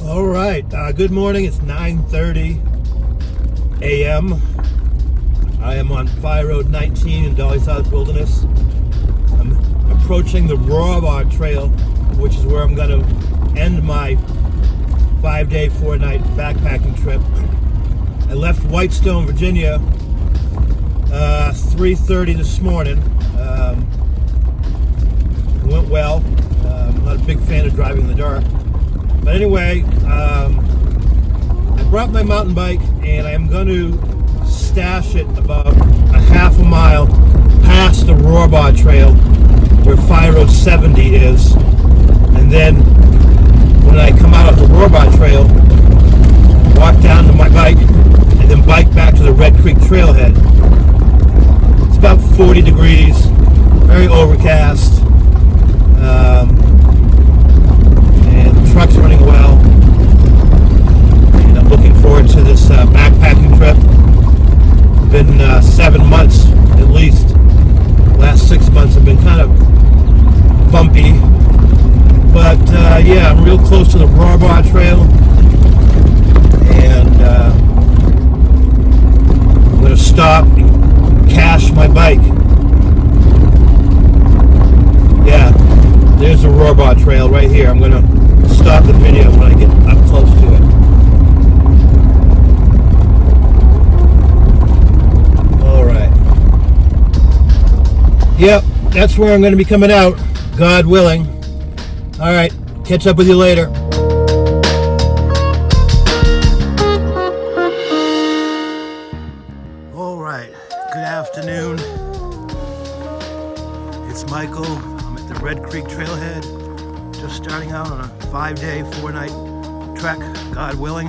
All right, good morning. It's 9:30 a.m. I am on Fire Road 19 in Dolly Sods Wilderness. I'm approaching the Rohrbaugh Trail, which is where I'm going to end my 5-day, 4-night backpacking trip. I left Whitestone, Virginia, 3:30 this morning. It went well. I'm not a big fan of driving in the dark. But anyway, I brought my mountain bike and I'm going to stash it about a half a mile past the Rohrbaugh Trail where Fire Road 70 is. And then when I come out of the Rohrbaugh Trail, walk down to my bike and then bike back to the Red Creek trailhead. It's about 40 degrees, very overcast. Truck's running well, and I'm looking forward to this backpacking trip. It's been 7 months at least. The last 6 months have been kind of bumpy, but yeah, I'm real close to the Rohrbaugh Trail, and I'm going to stop and cache my bike. Yeah, there's the Rohrbaugh Trail right here. I'm going to stop the video when I get up close to it. Alright. Yep, that's where I'm going to be coming out, God willing. Alright, catch up with you later. Alright, good afternoon. It's Michael. I'm at the Red Creek trailhead. Just starting out on a 5-day, 4-night trek, God willing.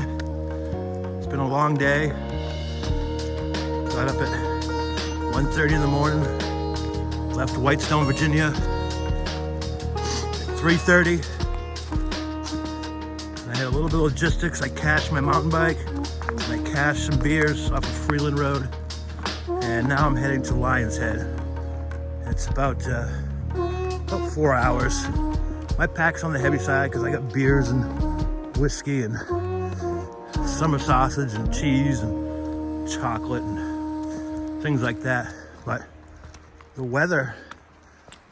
It's been a long day. Got up at 1:30 in the morning. Left Whitestone, Virginia at 3:30. I had a little bit of logistics. I cached my mountain bike and I cached some beers off of Freeland Road. And now I'm heading to Lion's Head. It's about 4 hours. My pack's on the heavy side because I got beers and whiskey and summer sausage and cheese and chocolate and things like that. But the weather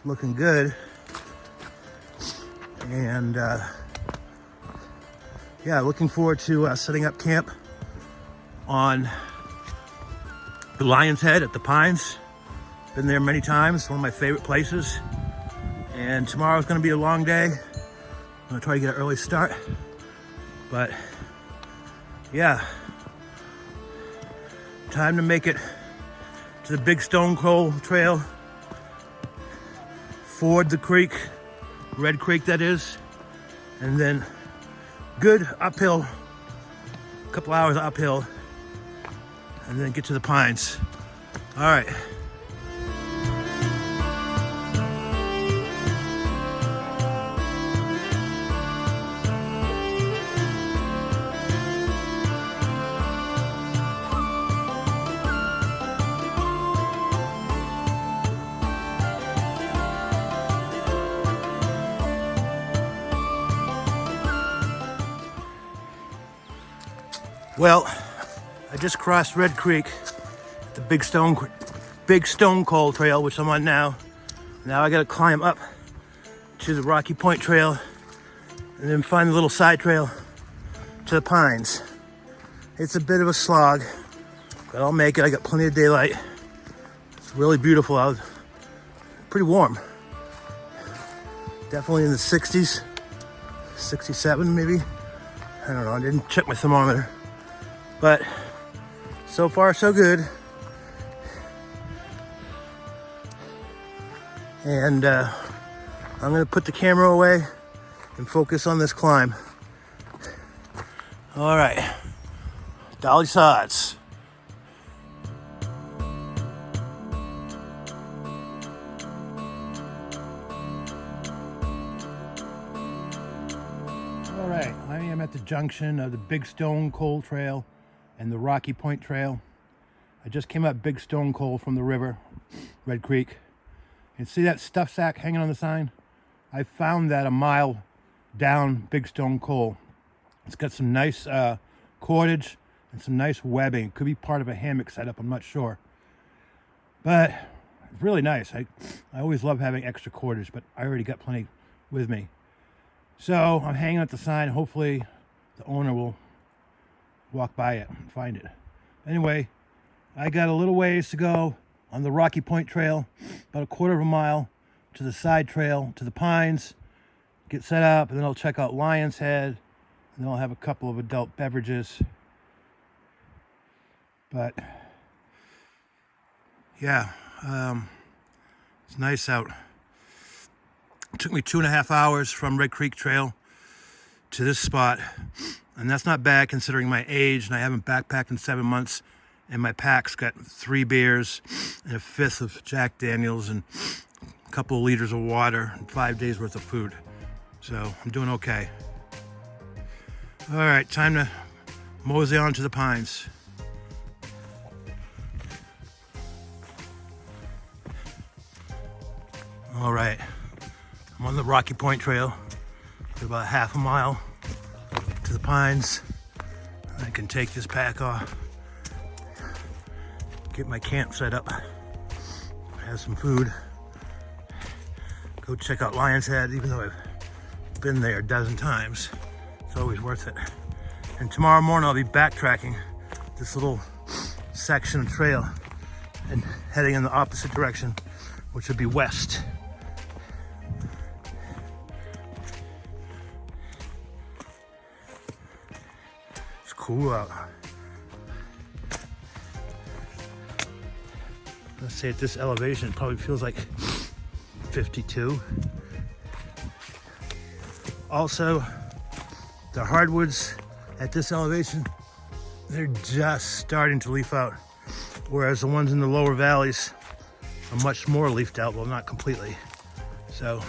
looking good, and yeah, looking forward to setting up camp on the Lion's Head at the Pines. Been there many times, one of my favorite places. And tomorrow's gonna be a long day. I'm gonna try to get an early start. But yeah, time to make it to the Big Stone Coal Trail. Ford the creek, Red Creek that is. And then good uphill, a couple hours uphill. And then get to the Pines. All right. Well, I just crossed Red Creek, the Big Stone Coal Trail, which I'm on now. Now I gotta climb up to the Rocky Point Trail and then find the little side trail to the Pines. It's a bit of a slog, but I'll make it. I got plenty of daylight. It's really beautiful out. Pretty warm. Definitely in the 60s, 67 maybe. I don't know, I didn't check my thermometer. But so far so good. And I'm gonna put the camera away and focus on this climb. All right, Dolly Sods. All right, I am at the junction of the Big Stone Coal Trail and the Rocky Point Trail. I just came up Big Stone Coal from the river, Red Creek. And see that stuff sack hanging on the sign? I found that a mile down Big Stone Coal. It's got some nice cordage and some nice webbing. Could be part of a hammock setup, I'm not sure. But it's really nice. I always love having extra cordage, but I already got plenty with me. So I'm hanging at the sign. Hopefully the owner will walk by it and find it. Anyway, I got a little ways to go on the Rocky Point Trail, about a quarter of a mile to the side trail, to the pines, get set up, and then I'll check out Lion's Head, and then I'll have a couple of adult beverages. But yeah, it's nice out. It took me 2.5 hours from Red Creek Trail to this spot, and that's not bad considering my age, and I haven't backpacked in 7 months, and my pack's got 3 beers and a 5th of Jack Daniels and a couple of liters of water and 5 days worth of food. So I'm doing okay. All right, time to mosey on to the pines. All right, I'm on the Rocky Point Trail. Got about half a mile to the pines. I can take this pack off, get my camp set up, have some food, go check out Lion's Head, even though I've been there a dozen times. It's always worth it. And tomorrow morning I'll be backtracking this little section of trail and heading in the opposite direction, which would be west. It's cool out. Let's say at this elevation, it probably feels like 52. Also, the hardwoods at this elevation, they're just starting to leaf out, whereas the ones in the lower valleys are much more leafed out, well, not completely. So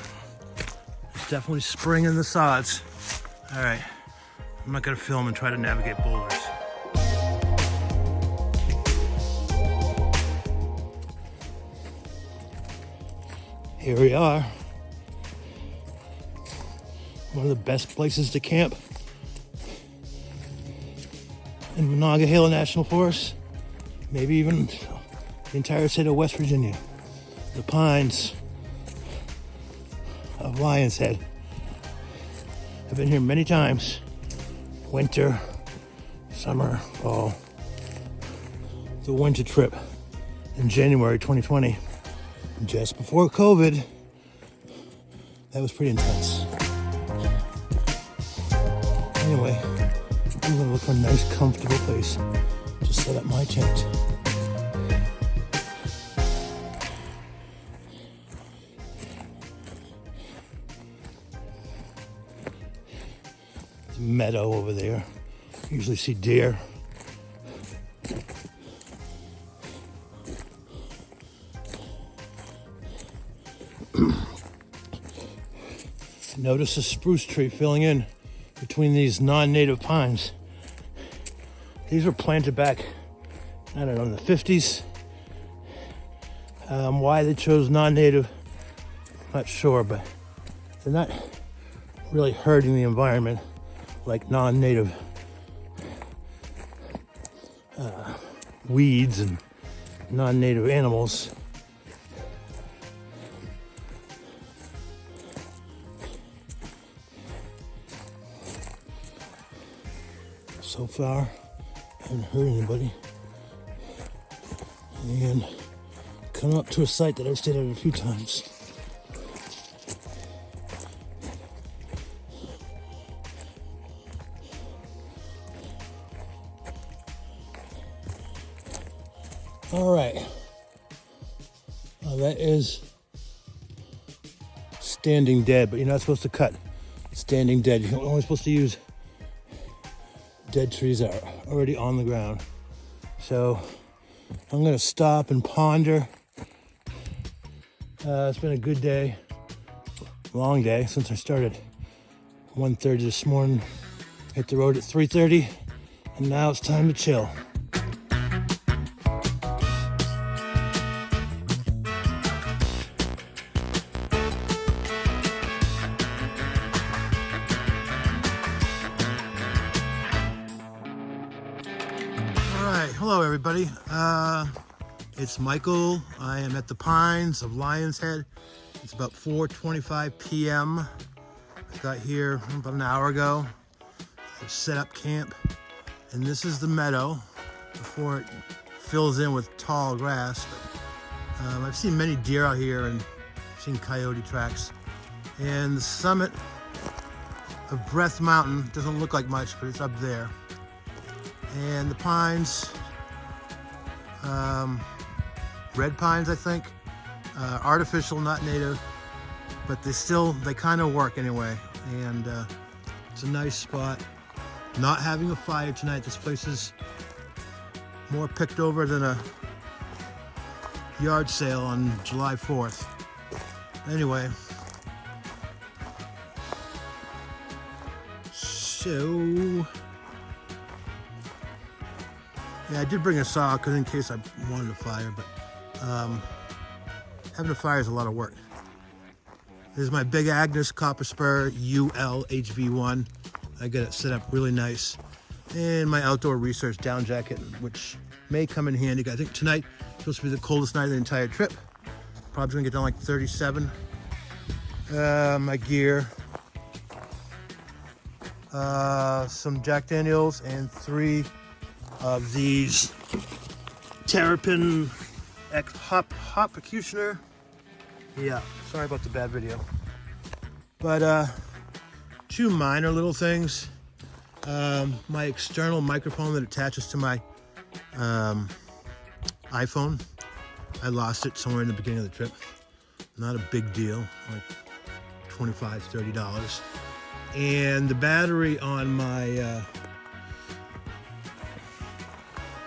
it's definitely spring in the sods. All right, I'm not gonna film and try to navigate boulders. Here we are. One of the best places to camp in Monongahela National Forest, maybe even the entire state of West Virginia. The pines of Lion's Head. I've been here many times. Winter, summer, fall. The winter trip in January 2020, just before COVID. That was pretty intense. Anyway, I'm gonna look for a nice, comfortable place to set up my tent. There's a meadow over there. Usually see deer. Notice a spruce tree filling in between these non-native pines. These were planted back, I don't know, in the 50s. Why they chose non-native, not sure, but they're not really hurting the environment like non-native weeds and non-native animals. So far, I haven't hurt anybody. And come up to a site that I've stayed at a few times. All right. Well, that is standing dead, but you're not supposed to cut standing dead. You're only supposed to use dead trees that are already on the ground. So I'm gonna stop and ponder. It's been a good day, long day since I started 1:30 this morning. Hit the road at 3:30, and now it's time to chill. right, hello everybody. It's Michael. I am at the Pines of Lion's Head. It's about 4:25 p.m. I got here about an hour ago. I set up camp, and this is the meadow before it fills in with tall grass. I've seen many deer out here and seen coyote tracks. And the summit of Breath Mountain doesn't look like much, but it's up there. And the pines, red pines, I think, artificial, not native, but they kind of work anyway. And it's a nice spot. Not having a fire tonight. This place is more picked over than a yard sale on July 4th. Anyway, so yeah, I did bring a saw because in case I wanted a fire, but having a fire is a lot of work. This is my Big Agnes Copper Spur UL HV1. I got it set up really nice. And my outdoor research down jacket, which may come in handy. I think tonight is supposed to be the coldest night of the entire trip. Probably gonna get down like 37. My gear. Some Jack Daniels and 3 of these Terrapin Hop Percutioner. Yeah, sorry about the bad video. But 2 minor little things. My external microphone that attaches to my iPhone. I lost it somewhere in the beginning of the trip. Not a big deal, like $25, $30. And the battery on my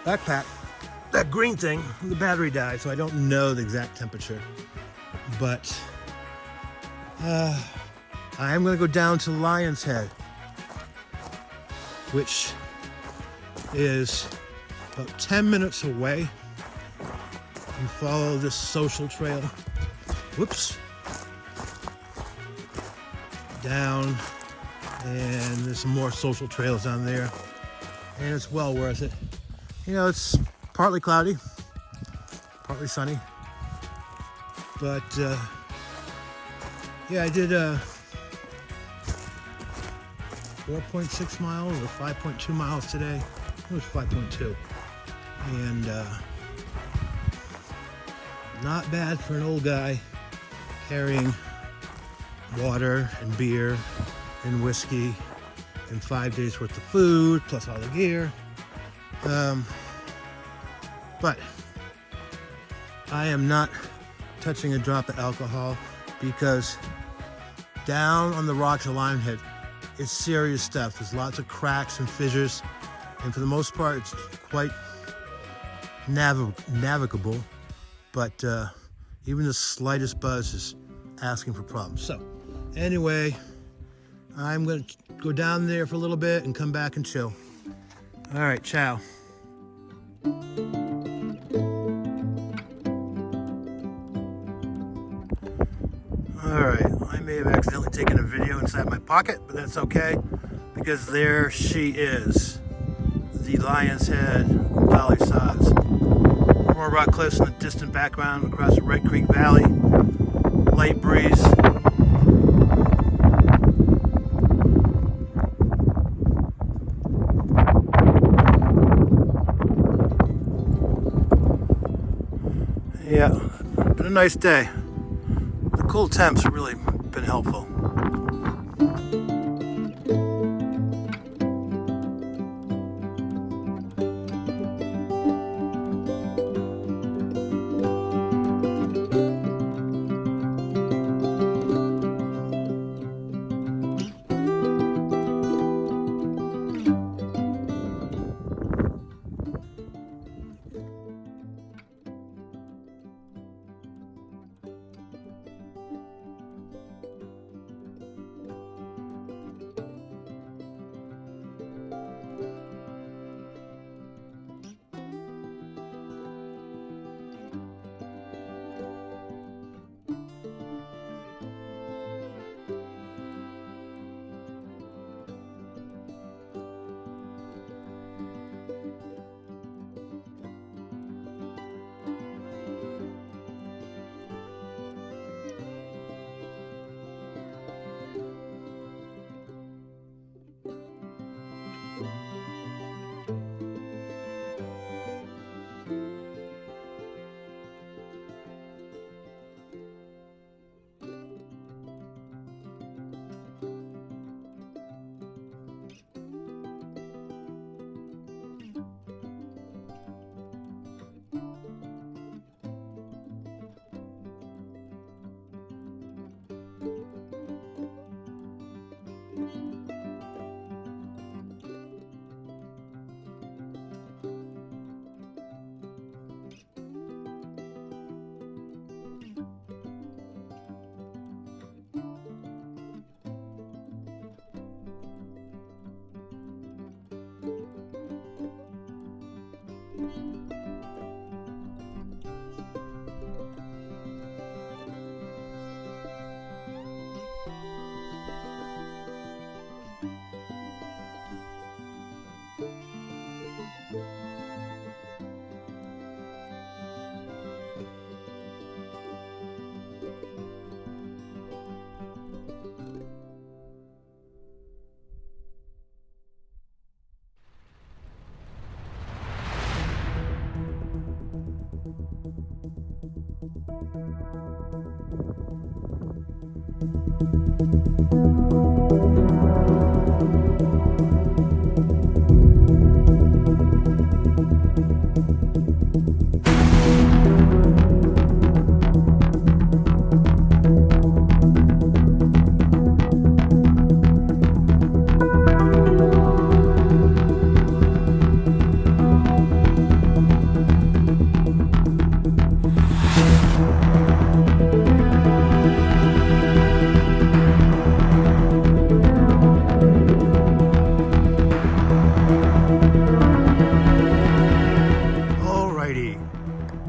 backpack, that green thing, the battery died, so I don't know the exact temperature. But I am going to go down to Lion's Head, which is about 10 minutes away, and follow this social trail. Whoops. Down, and there's some more social trails down there, and it's well worth it. You know, it's partly cloudy, partly sunny, but yeah, I did 4.6 miles or 5.2 miles today. It was 5.2, and not bad for an old guy carrying water and beer and whiskey and 5 days worth of food plus all the gear. But I am not touching a drop of alcohol because down on the rocks of Lion's Head, it's serious stuff. There's lots of cracks and fissures, and for the most part, it's quite navigable. But even the slightest buzz is asking for problems. So anyway, I'm going to go down there for a little bit and come back and chill. All right, ciao. All right, I may have accidentally taken a video inside my pocket, but that's okay, because there she is, the Lion's Head Dolly Sods. Rohrbaugh Cliffs in the distant background across the Red Creek Valley. Light breeze. Yeah, been a nice day. The cool temps have really been helpful.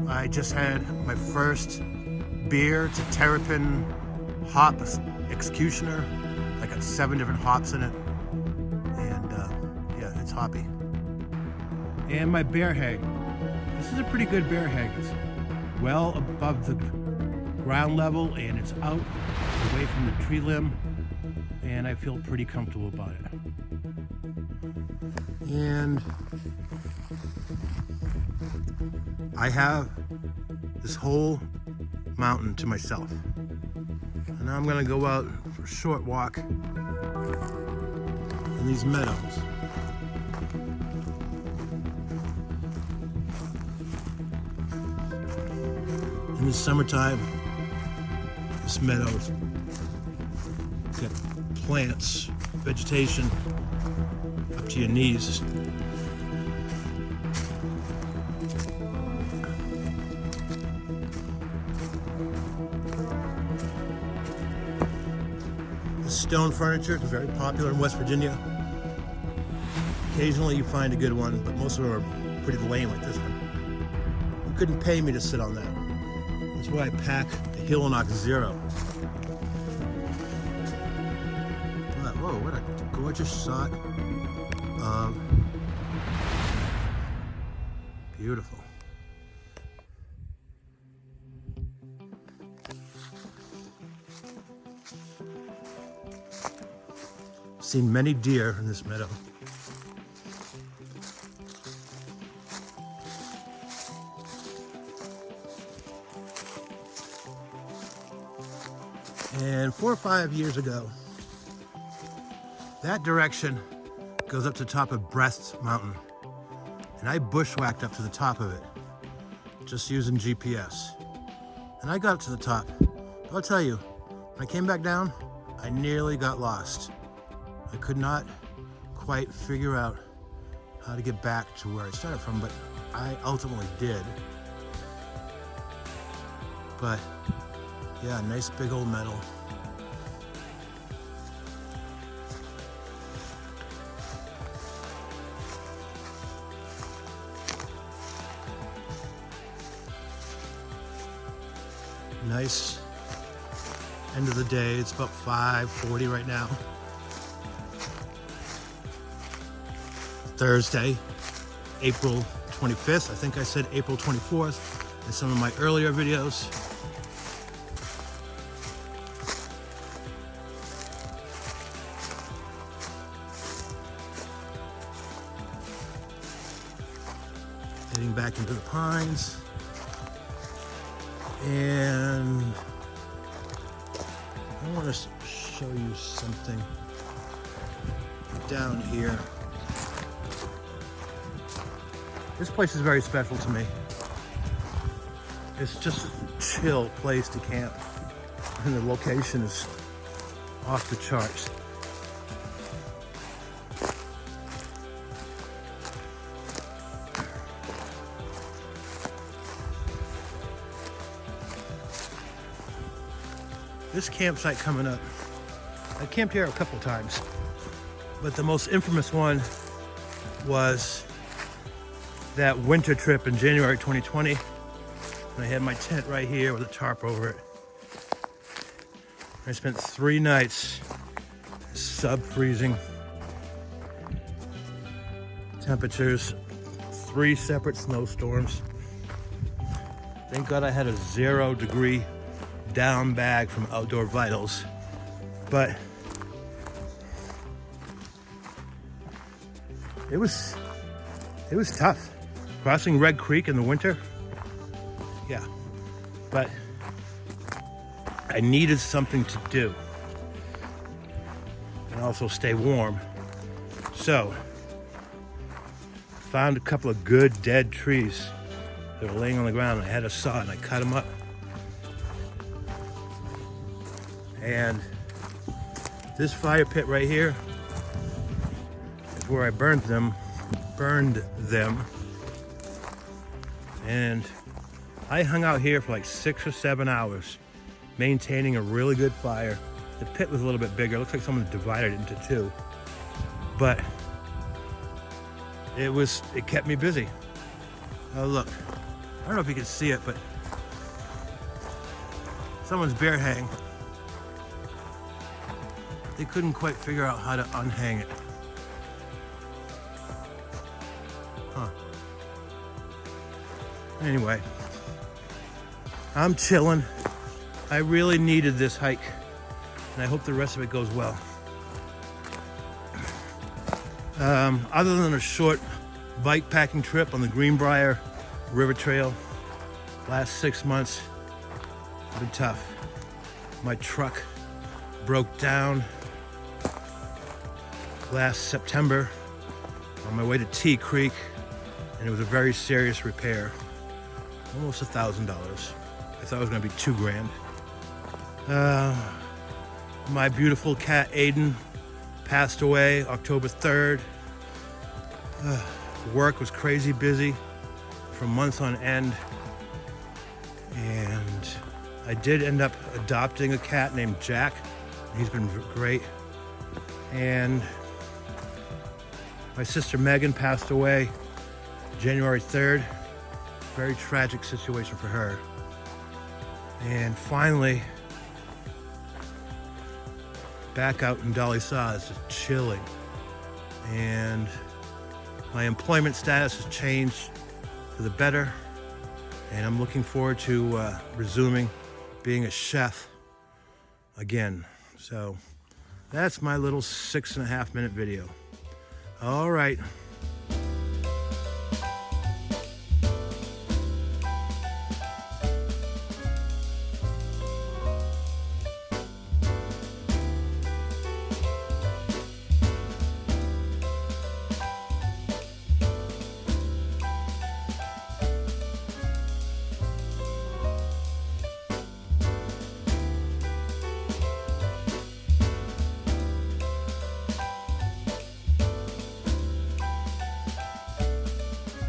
I just had my first beer. It's a terrapin hop executioner. I got 7 different hops in it, and yeah, it's hoppy. And my bear hang. This is a pretty good bear hang. It's well above the ground level, and it's out away from the tree limb, and I feel pretty comfortable about it. And I have this whole mountain to myself. And now I'm gonna go out for a short walk in these meadows. In the summertime, this meadow's got plants, vegetation up to your knees. Stone furniture is very popular in West Virginia. Occasionally you find a good one, but most of them are pretty lame like this one. You couldn't pay me to sit on that. That's why I pack a Hillnock Zero. But, whoa, what a gorgeous shot of beautiful. Seen many deer in this meadow. And 4 or 5 years ago, that direction goes up to the top of Breast Mountain. And I bushwhacked up to the top of it, just using GPS. And I got up to the top. But I'll tell you, when I came back down, I nearly got lost. I could not quite figure out how to get back to where I started from, but I ultimately did. But yeah, nice big old meadow. Nice end of the day. It's about 5:40 right now. Thursday, April 25th. I think I said April 24th in some of my earlier videos. Heading back into the pines. And I want to show you something down here. This place is very special to me. It's just a chill place to camp, and the location is off the charts. This campsite coming up, I camped here a couple times, but the most infamous one was that winter trip in January 2020. And I had my tent right here with a tarp over it. I spent 3 nights sub-freezing temperatures, 3 separate snowstorms. Thank God I had a 0-degree down bag from Outdoor Vitals, but it was tough. Crossing Red Creek in the winter, yeah, but I needed something to do and also stay warm. So, found a couple of good dead trees that were laying on the ground. I had a saw and I cut them up. And this fire pit right here is where I burned them. And I hung out here for like 6 or 7 hours, maintaining a really good fire. The pit was a little bit bigger. It looks like someone divided it into two. But it kept me busy. Oh look, I don't know if you can see it, but someone's bear hang. They couldn't quite figure out how to unhang it. Huh. Anyway, I'm chilling. I really needed this hike, and I hope the rest of it goes well. Other than a short bike packing trip on the Greenbrier River Trail, last 6 months have been tough. My truck broke down last September on my way to T Creek, and it was a very serious repair. Almost $1,000. I thought it was gonna be $2,000. My beautiful cat Aiden passed away October 3rd. Work was crazy busy for months on end, and I did end up adopting a cat named Jack. He's been great. And my sister Megan passed away January 3rd. Very tragic situation for her. And finally, back out in Dolly Sods, just chilling. And my employment status has changed for the better, and I'm looking forward to resuming being a chef again. So that's my little 6.5 minute video. All right.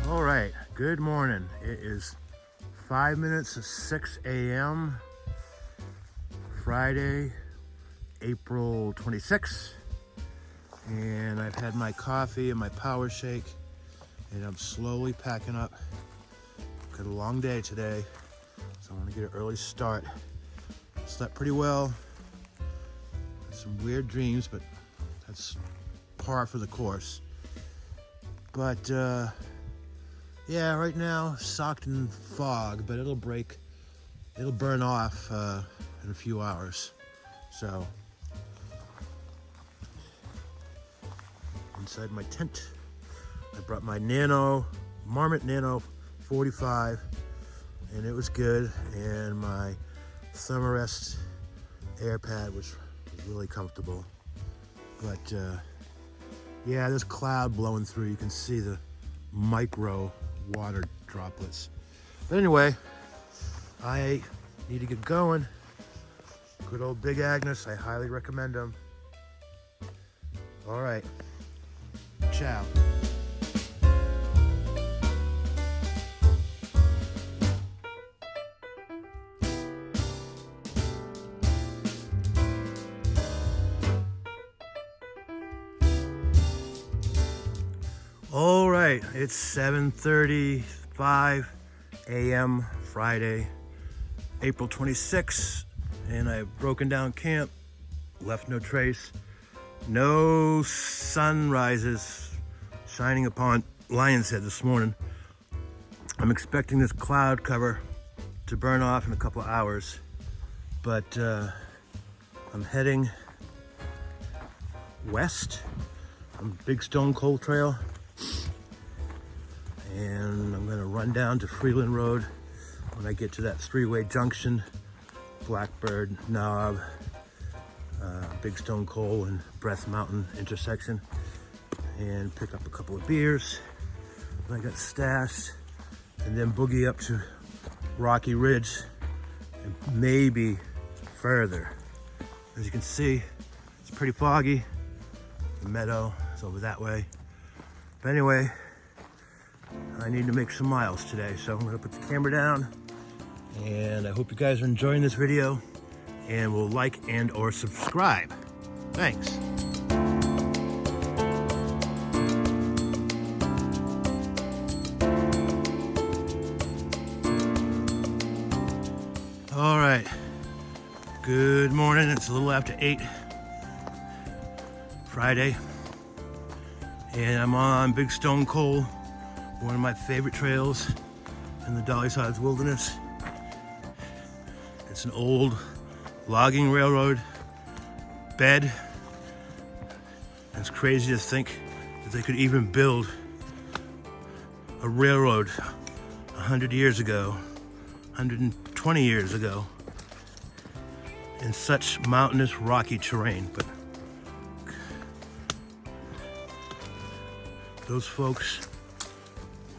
All right, good morning. It is 5 minutes to 6 a.m. Friday, April 26th. And I've had my coffee and my power shake, and I'm slowly packing up. Got a long day today, so I want to get an early start. Slept pretty well. Had some weird dreams, but that's par for the course. But yeah, right now socked in fog, but it'll burn off in a few hours. So inside my tent, I brought my Marmot Nano 45, and it was good, and my Thermarest air pad, which was really comfortable. But yeah, there's cloud blowing through. You can see the micro water droplets. But anyway, I need to get going. Good old Big Agnes, I highly recommend them. All right, ciao. All right, it's 7:35 a.m. Friday, April 26th, and I've broken down camp, left no trace, no sunrises shining upon Lion's Head this morning. I'm expecting this cloud cover to burn off in a couple of hours, but I'm heading west on Big Stone Coal Trail, and I'm gonna run down to Freeland Road when I get to that three-way junction Blackbird Knob, Big Stone Coal and Breath Mountain intersection, and pick up a couple of beers that I got stashed, and then boogie up to Rocky Ridge and maybe further. As you can see, it's pretty foggy. The meadow is over that way. But anyway, I need to make some miles today, so I'm gonna put the camera down, and I hope you guys are enjoying this video and will like and or subscribe. Thanks. All right, good morning. It's a little after 8, Friday, and I'm on Big Stone Coal, one of my favorite trails in the Dolly Sods Wilderness. It's an old logging railroad bed. It's crazy to think that they could even build a railroad 100 years ago, 120 years ago, in such mountainous, rocky terrain. But those folks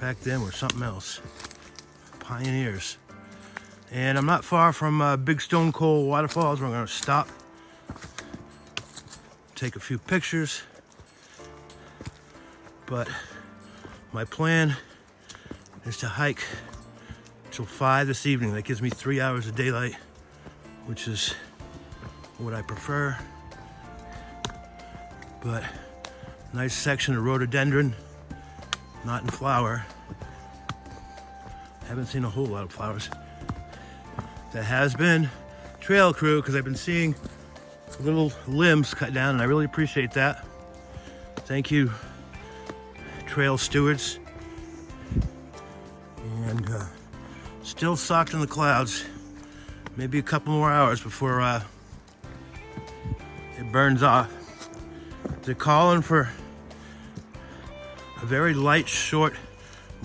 back then were something else. Pioneers. And I'm not far from Big Stone Coal waterfalls. We're going to stop, take a few pictures. But my plan is to hike till 5 this evening. That gives me 3 hours of daylight, which is what I prefer. But nice section of rhododendron, not in flower. Haven't seen a whole lot of flowers. That has been trail crew, because I've been seeing little limbs cut down, and I really appreciate that. Thank you, trail stewards. And still socked in the clouds. Maybe a couple more hours before it burns off. They're calling for a very light, short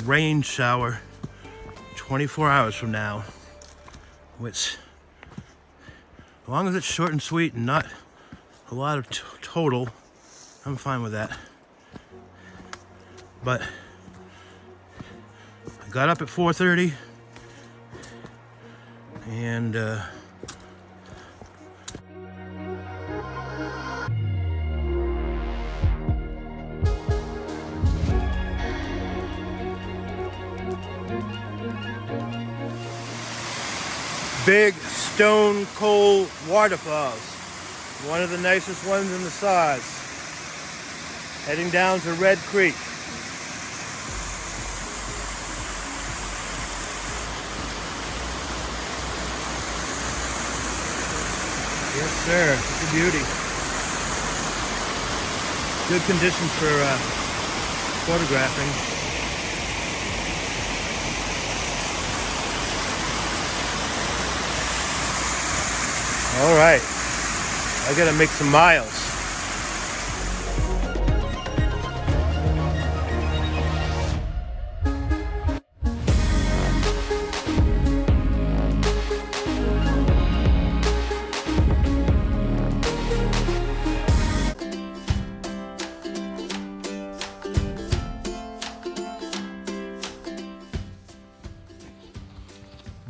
rain shower 24 hours from now, which, as long as it's short and sweet and not a lot of total, I'm fine with that. But I got up at 4:30 and Big Stone Coal waterfalls, one of the nicest ones in the Sods. Heading down to Red Creek. Yes, sir. It's a beauty. Good conditions for photographing. All right, I gotta make some miles.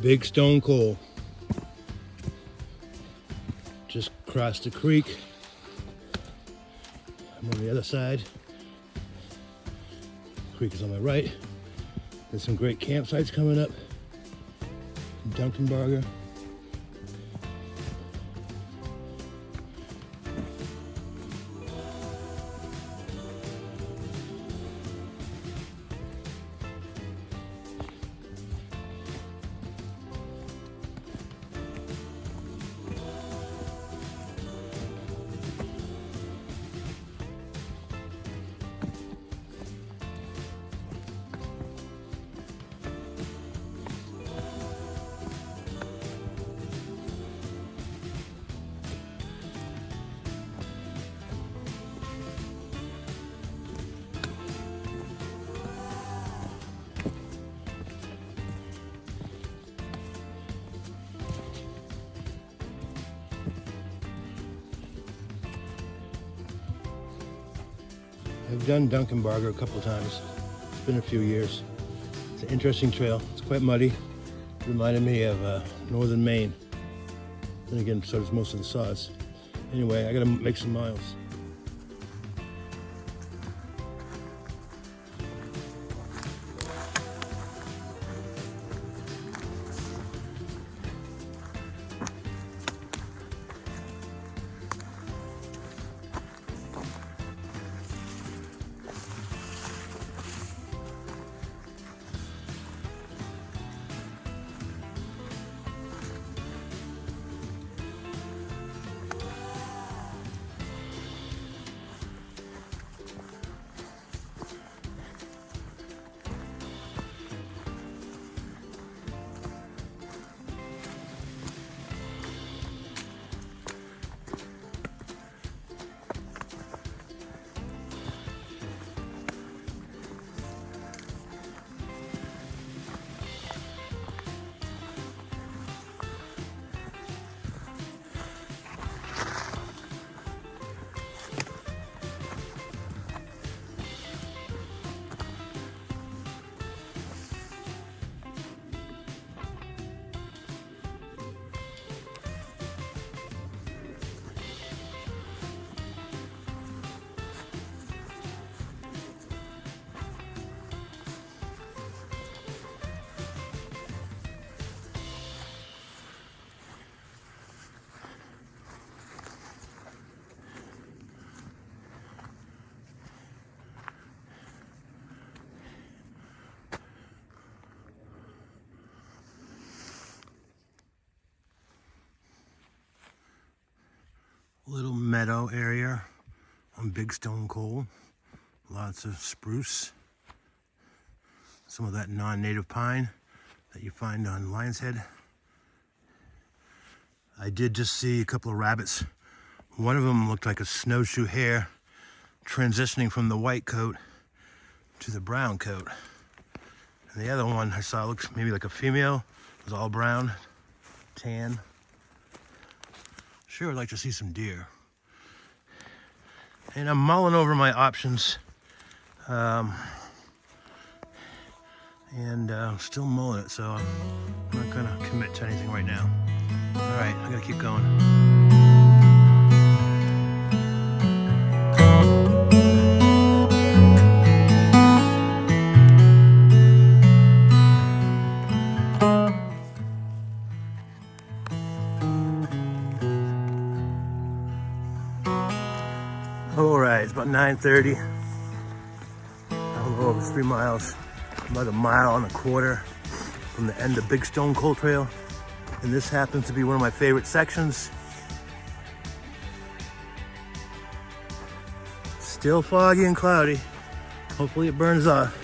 Big Stone Coal. Just crossed the creek. I'm on the other side. The creek is on my right. There's some great campsites coming up. Dunkenberger. I've done Duncanbarger a couple of times. It's been a few years. It's an interesting trail. It's quite muddy. Reminded me of northern Maine. Then again, so does most of the Sods. Anyway, I gotta make some miles. Little meadow area on Big Stone Coal. Lots of spruce. Some of that non-native pine that you find on Lion's Head. I did just see a couple of rabbits. One of them looked like a snowshoe hare transitioning from the white coat to the brown coat. And the other one I saw looks maybe like a female. It was all brown, tan. Sure, I'd like to see some deer. And I'm mulling over my options. Still mulling it, so I'm not gonna commit to anything right now. All right, I gotta keep going. Alright, it's about 9:30. A little over 3 miles, about a mile and a quarter from the end of Big Stone Coal Trail. And this happens to be one of my favorite sections. Still foggy and cloudy. Hopefully it burns off.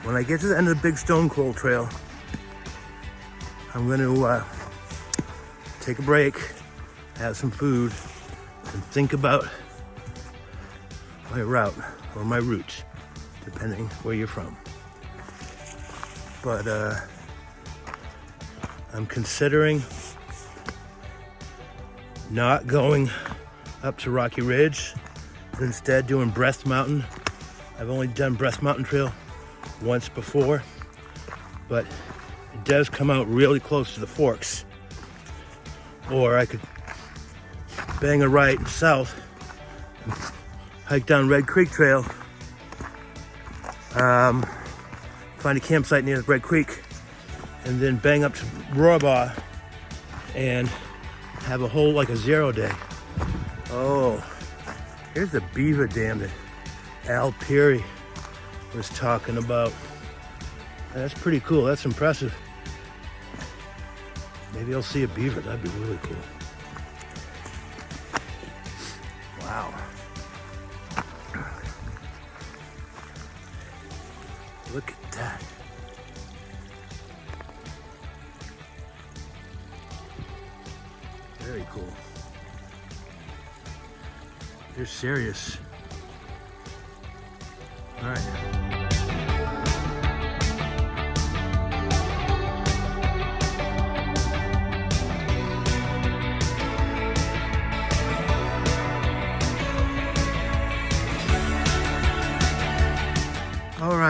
When I get to the end of the Big Stone Coal Trail, I'm going to take a break, have some food, and think about my route or my route, depending where you're from. But I'm considering not going up to Rocky Ridge, but instead doing Breast Mountain. I've only done Breast Mountain Trail once before, but it does come out really close to the forks. Or I could bang a right south and hike down Red Creek Trail, find a campsite near Red Creek, and then bang up to Rohrbaugh and have a whole, like a 0 day. Oh, here's the beaver dam that Al Peary was talking about. That's pretty cool, that's impressive. Maybe I'll see a beaver, that'd be really cool. Wow. Look at that. Very cool. They're serious. All right.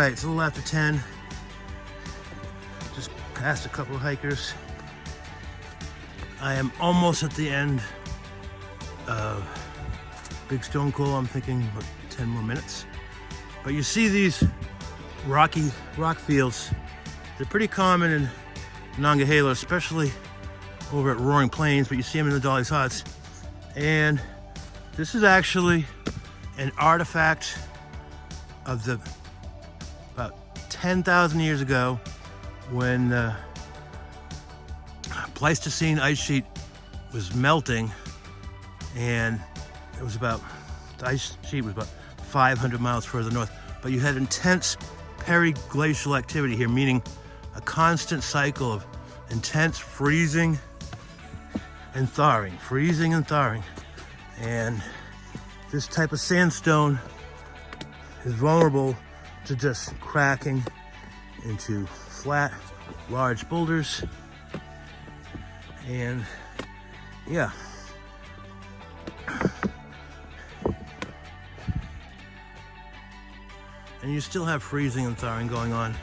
right, it's a little after 10. Just passed a couple of hikers. I am almost at the end of Big Stone Coal. I'm thinking about 10 more minutes. But you see these rock fields. They're pretty common in Monongahela, especially over at Roaring Plains, but you see them in the Dolly Sods. And this is actually an artifact of the about 10,000 years ago when the Pleistocene ice sheet was melting, and it was about, the ice sheet was about 500 miles further north, but you had intense periglacial activity here, meaning a constant cycle of intense freezing and thawing, freezing and thawing. And this type of sandstone is vulnerable to just cracking into flat, large boulders. And yeah. And you still have freezing and thawing going on,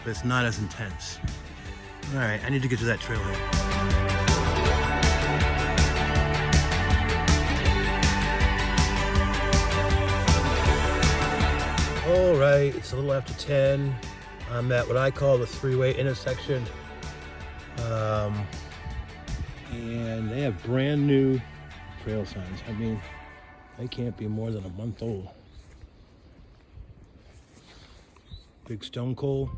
but it's not as intense. All right, I need to get to that trailhead. All right, it's a little after 10. I'm at what I call the three-way intersection. And they have brand new trail signs. I mean, they can't be more than a month old. Big Stone Coal.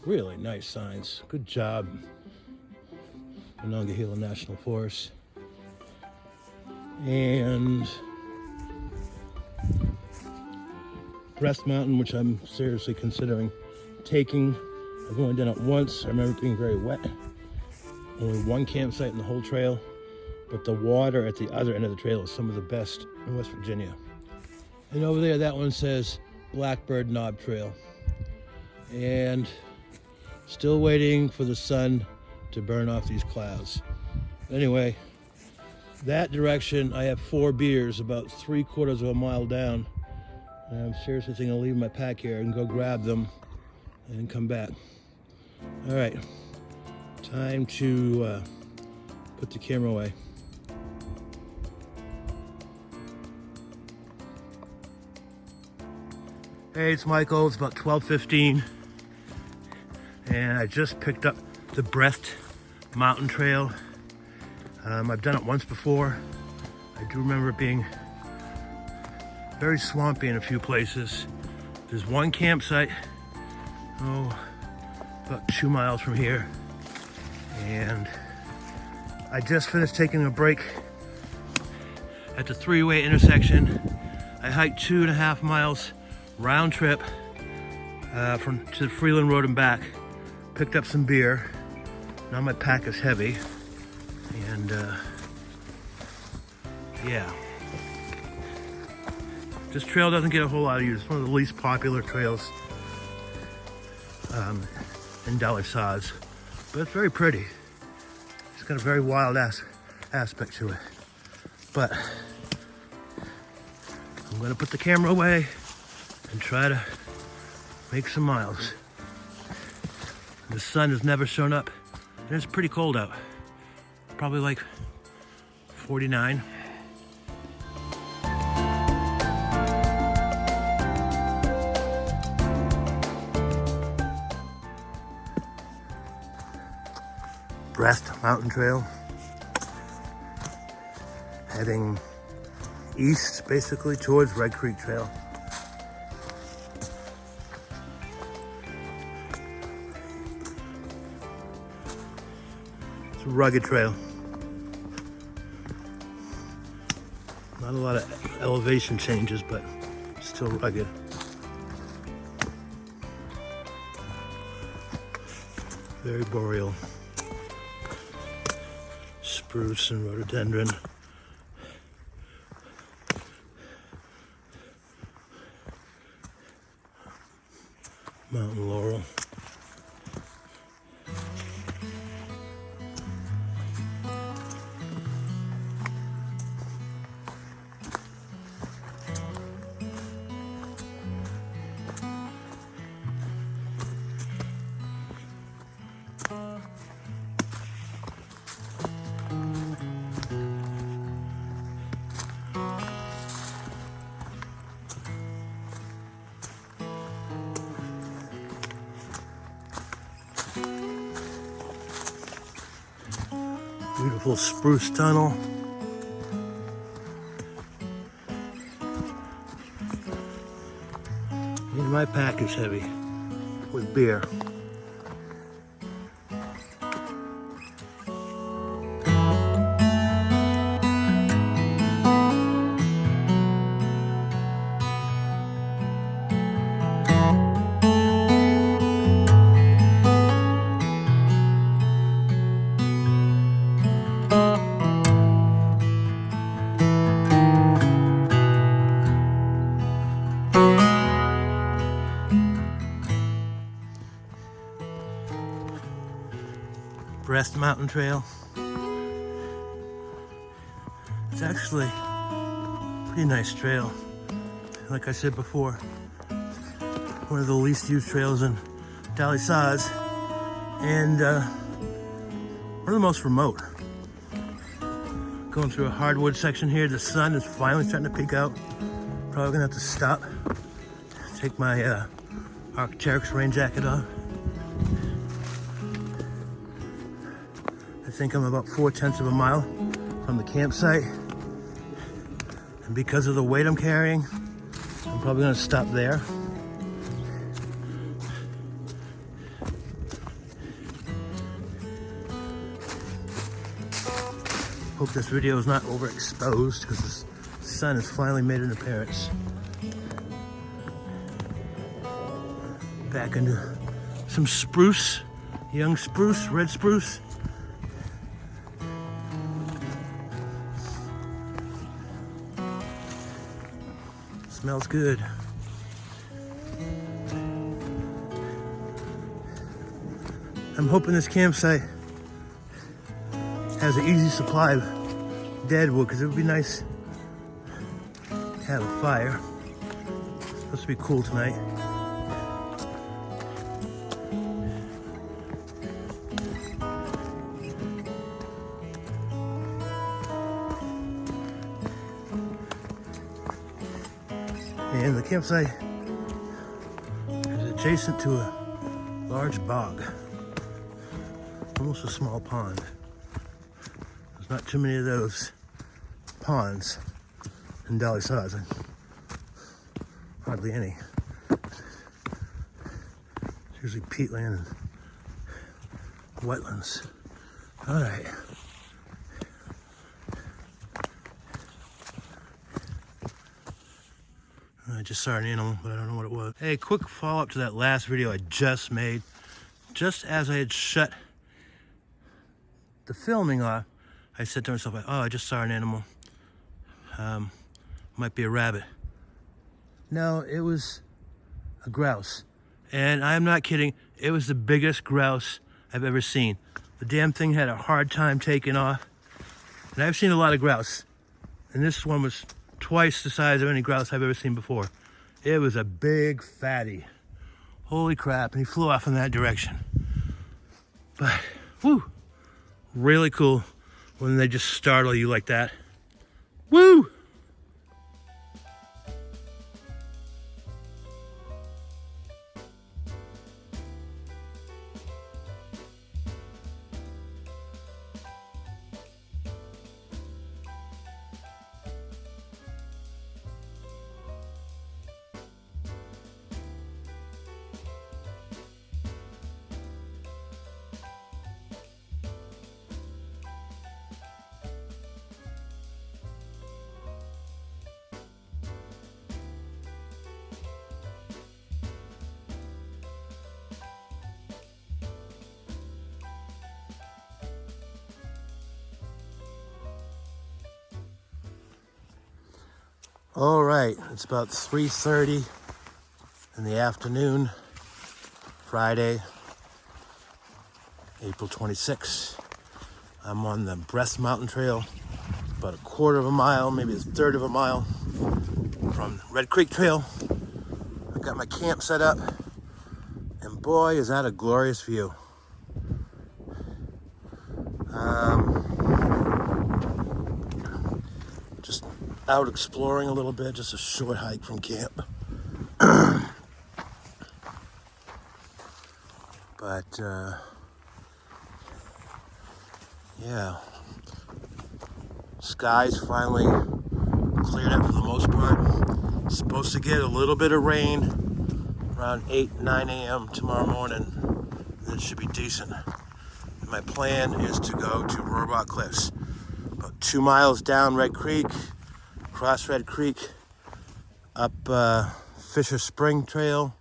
Really nice signs. Good job, Monongahela National Forest. And Breast Mountain, which I'm seriously considering taking. I've only done it once. I remember it being very wet. Only one campsite in the whole trail, but the water at the other end of the trail is some of the best in West Virginia. And over there, that one says Blackbird Knob Trail. And still waiting for the sun to burn off these clouds. Anyway, that direction, I have 4 beers about 3/4 of a mile down. And I'm seriously thinking I'll leave my pack here and go grab them and come back. All right, time to put the camera away. Hey, it's Michael. It's about 12:15, and I just picked up the Breast Mountain Trail. I've done it once before. I do remember it being very swampy in a few places. There's one campsite, about 2 miles from here. And I just finished taking a break at the three-way intersection. I hiked 2.5 miles round trip to the Freeland Road and back. Picked up some beer. Now my pack is heavy. And yeah. This trail doesn't get a whole lot of use. It's one of the least popular trails in Dolly Sods, but it's very pretty. It's got a very wild aspect to it. But I'm gonna put the camera away and try to make some miles. The sun has never shown up, and it's pretty cold out. Probably like 49. Breast Mountain Trail, heading east basically towards Red Creek Trail. It's a rugged trail. Not a lot of elevation changes, but still rugged. Very boreal. Spruce and rhododendron. Mountain laurel. Beautiful spruce tunnel. And my pack is heavy with beer. Breast Mountain Trail. It's actually a pretty nice trail. Like I said before, one of the least used trails in Dolly Sods, and one of the most remote. Going through a hardwood section here. The sun is finally starting to peek out. Probably gonna have to stop, take my Arc'teryx rain jacket off. I think I'm about 4/10 of a mile from the campsite. And because of the weight I'm carrying, I'm probably gonna stop there. Hope this video is not overexposed because the sun has finally made an appearance. Back into some spruce, young spruce, red spruce. Smells good. I'm hoping this campsite has an easy supply of dead wood, because it would be nice to have a fire. It's supposed to be cool tonight. And the campsite is adjacent to a large bog, almost a small pond. There's not too many of those ponds in Dolly Sods, hardly any. It's usually peatland and wetlands. All right. I just saw an animal, but I don't know what it was. Hey, quick follow-up to that last video I just made. Just as I had shut the filming off, I said to myself, oh, I just saw an animal. Might be a rabbit. No, it was a grouse. And I'm not kidding, it was the biggest grouse I've ever seen. The damn thing had a hard time taking off. And I've seen a lot of grouse, and this one was twice the size of any grouse I've ever seen before. It was a big fatty. Holy crap, and he flew off in that direction. But, whoo, really cool when they just startle you like that. Woo! All right, it's about 3:30 in the afternoon, Friday, April 26th. I'm on the Breast Mountain Trail, about a quarter of a mile, maybe a third of a mile from Red Creek Trail. I got my camp set up, and boy, is that a glorious view. Just out exploring a little bit, just a short hike from camp. But yeah, Skies finally cleared up for the most part. Supposed to get a little bit of rain around 9 a.m. tomorrow morning. And it should be decent. And my plan is to go to Rohrbaugh Cliffs. About 2 miles down Red Creek, cross Red Creek, up Fischer Spring Trail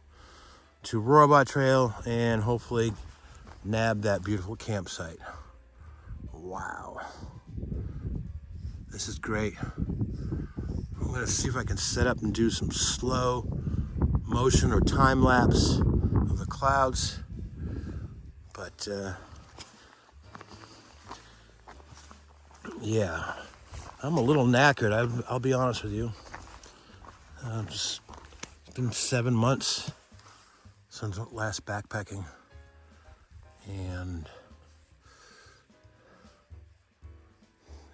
to Rohrbaugh Trail, and hopefully nab that beautiful campsite. Wow. This is great. I'm gonna see if I can set up and do some slow motion or time lapse of the clouds. But yeah, I'm a little knackered. I'll be honest with you. It's been 7 months since last backpacking, and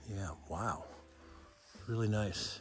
yeah, wow, really nice.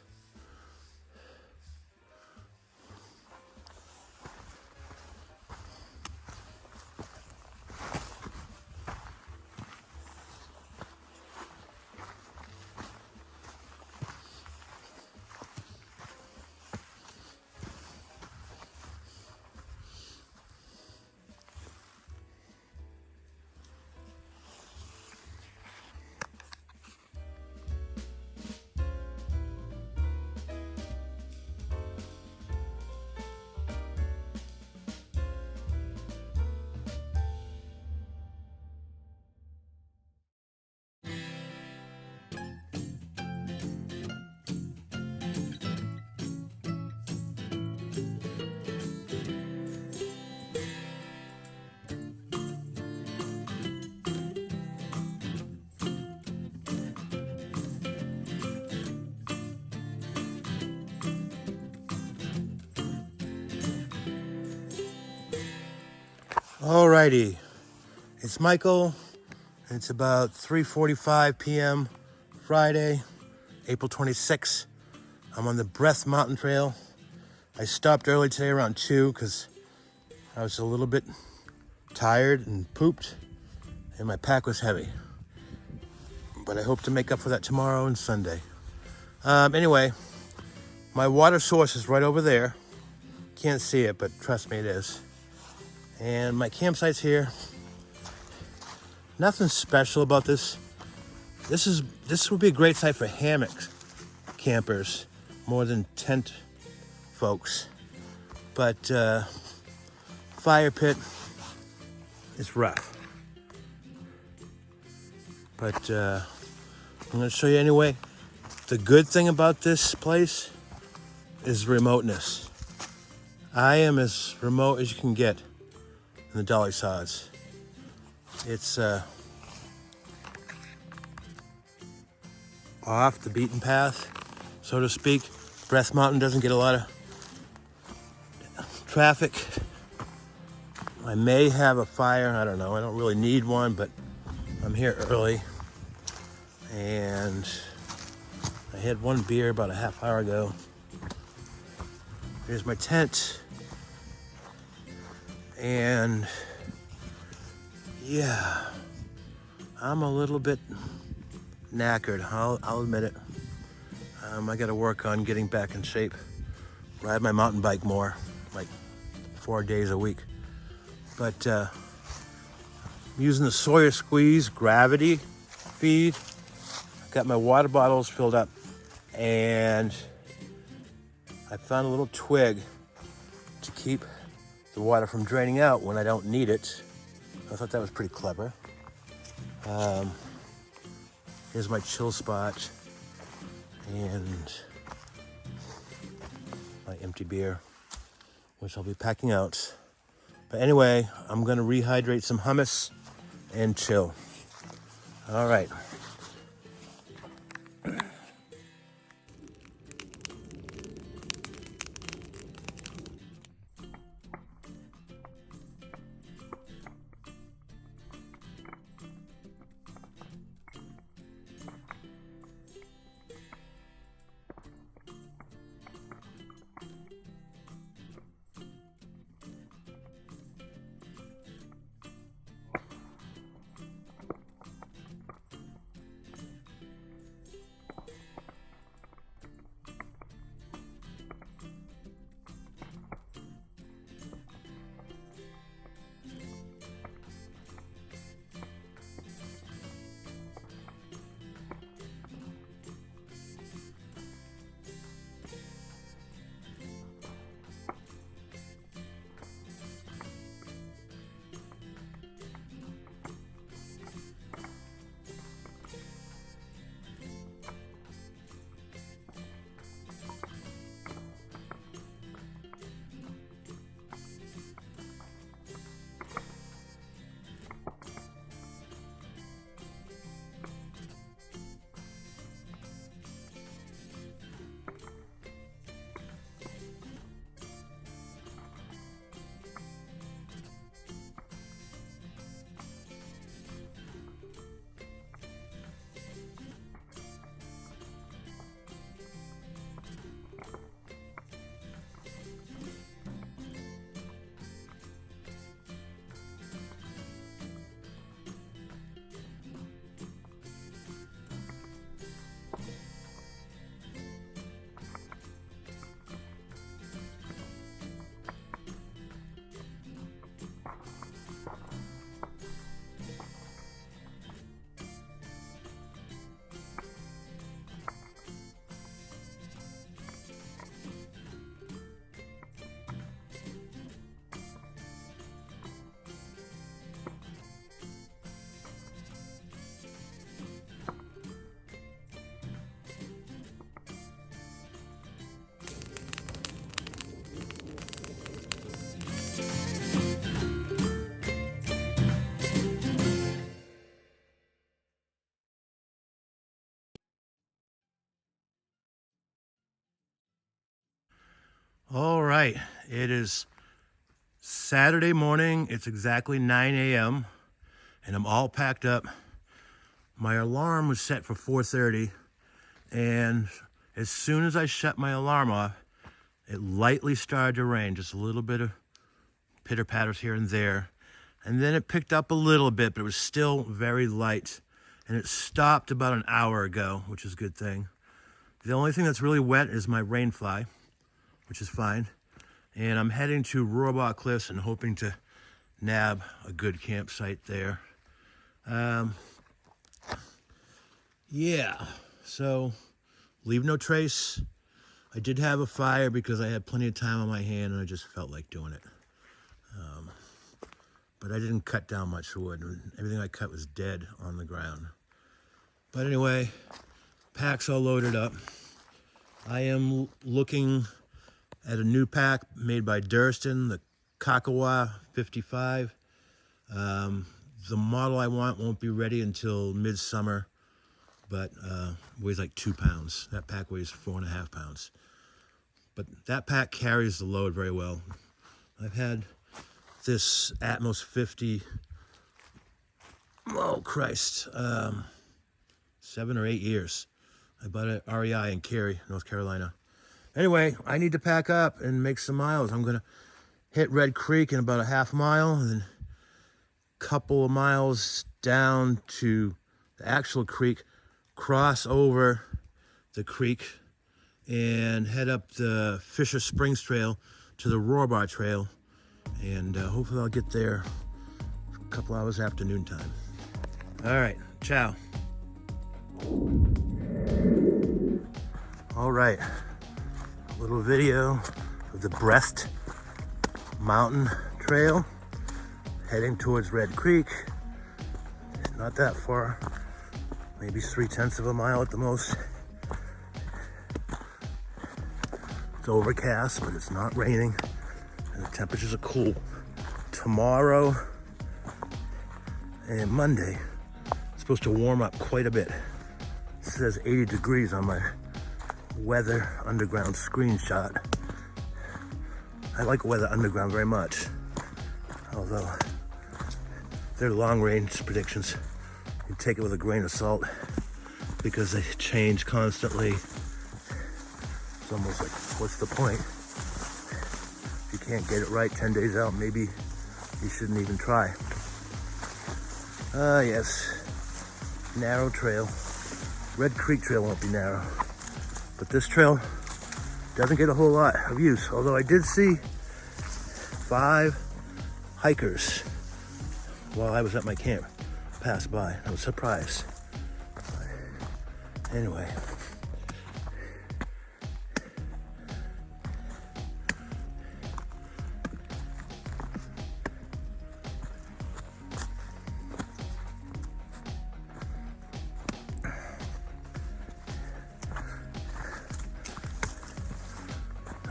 Alrighty, it's Michael. It's about 3:45 p.m. Friday, April 26th. I'm on the Breath Mountain Trail. I stopped early today around 2 because I was a little bit tired and pooped, and my pack was heavy. But I hope to make up for that tomorrow and Sunday. Anyway, my water source is right over there. Can't see it, but trust me, it is. And my campsite's here. Nothing special about this. This would be a great site for hammock campers more than tent folks. But fire pit is rough. But I'm gonna show you anyway. The good thing about this place is remoteness. I am as remote as you can get in the Dolly Sods. It's off the beaten path, so to speak. Breath Mountain doesn't get a lot of traffic. I may have a fire, I don't know. I don't really need one, but I'm here early. And I had one beer about a half hour ago. Here's my tent. And yeah, I'm a little bit knackered, I'll admit it. I gotta work on getting back in shape. Ride my mountain bike more, like 4 days a week. But I'm using the Sawyer Squeeze gravity feed. I've got my water bottles filled up, and I found a little twig to keep the water from draining out when I don't need it. I thought that was pretty clever. Here's my chill spot and my empty beer, which I'll be packing out. But anyway, I'm gonna rehydrate some hummus and chill. All right. All right, it is Saturday morning. It's exactly 9 a.m. and I'm all packed up. My alarm was set for 4:30, and as soon as I shut my alarm off, it lightly started to rain, just a little bit of pitter patters here and there. And then it picked up a little bit, but it was still very light. And it stopped about an hour ago, which is a good thing. The only thing that's really wet is my rain fly, which is fine. And I'm heading to Rohrbaugh Cliffs and hoping to nab a good campsite there. Yeah, so leave no trace. I did have a fire because I had plenty of time on my hand and I just felt like doing it. But I didn't cut down much wood. Everything I cut was dead on the ground. But anyway, pack's all loaded up. I am looking at a new pack made by Durston, the Kakawa 55. The model I want won't be ready until midsummer, but weighs like 2 pounds. That pack weighs 4.5 pounds. But that pack carries the load very well. I've had this Atmos 50, oh Christ, 7 or 8 years. I bought it at REI in Cary, North Carolina. Anyway, I need to pack up and make some miles. I'm gonna hit Red Creek in about a half mile, and then a couple of miles down to the actual creek, cross over the creek, and head up the Fischer Spring Trail to the Rohrbaugh Trail. And hopefully I'll get there a couple hours after noontime. All right, ciao. All right, a little video of the Breast Mountain Trail heading towards Red Creek. It's not that far, maybe 3/10 of a mile at the most. It's overcast, but it's not raining. And the temperatures are cool. Tomorrow and Monday, it's supposed to warm up quite a bit. It says 80 degrees on my Weather Underground screenshot. I like Weather Underground very much, although their long range predictions, you take it with a grain of salt because they change constantly. It's almost like, what's the point? You can't get it right 10 days out, maybe you shouldn't even try. Yes, narrow trail. Red Creek Trail won't be narrow, but this trail doesn't get a whole lot of use, although I did see 5 hikers while I was at my camp pass by. I was surprised. But anyway.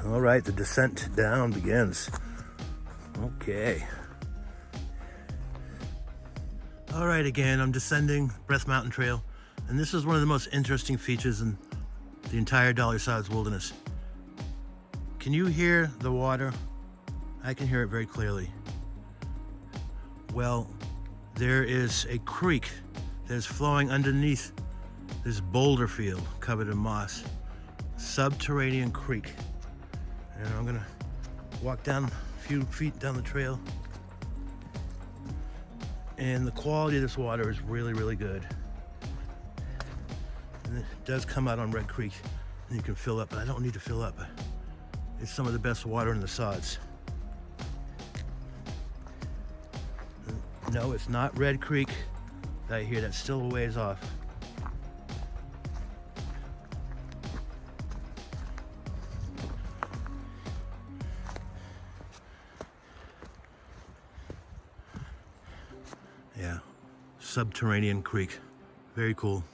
All right, the descent down begins. Okay. All right, again, I'm descending Breast Mountain Trail, and this is one of the most interesting features in the entire Dolly Sods Wilderness. Can you hear the water? I can hear it very clearly. Well, there is a creek that is flowing underneath this boulder field covered in moss. Subterranean creek. And I'm gonna walk down a few feet down the trail. And the quality of this water is really, really good. And it does come out on Red Creek, and you can fill up, but I don't need to fill up. It's some of the best water in the sods. No, it's not Red Creek that I hear. That's still a ways off. Yeah, subterranean creek. Very cool.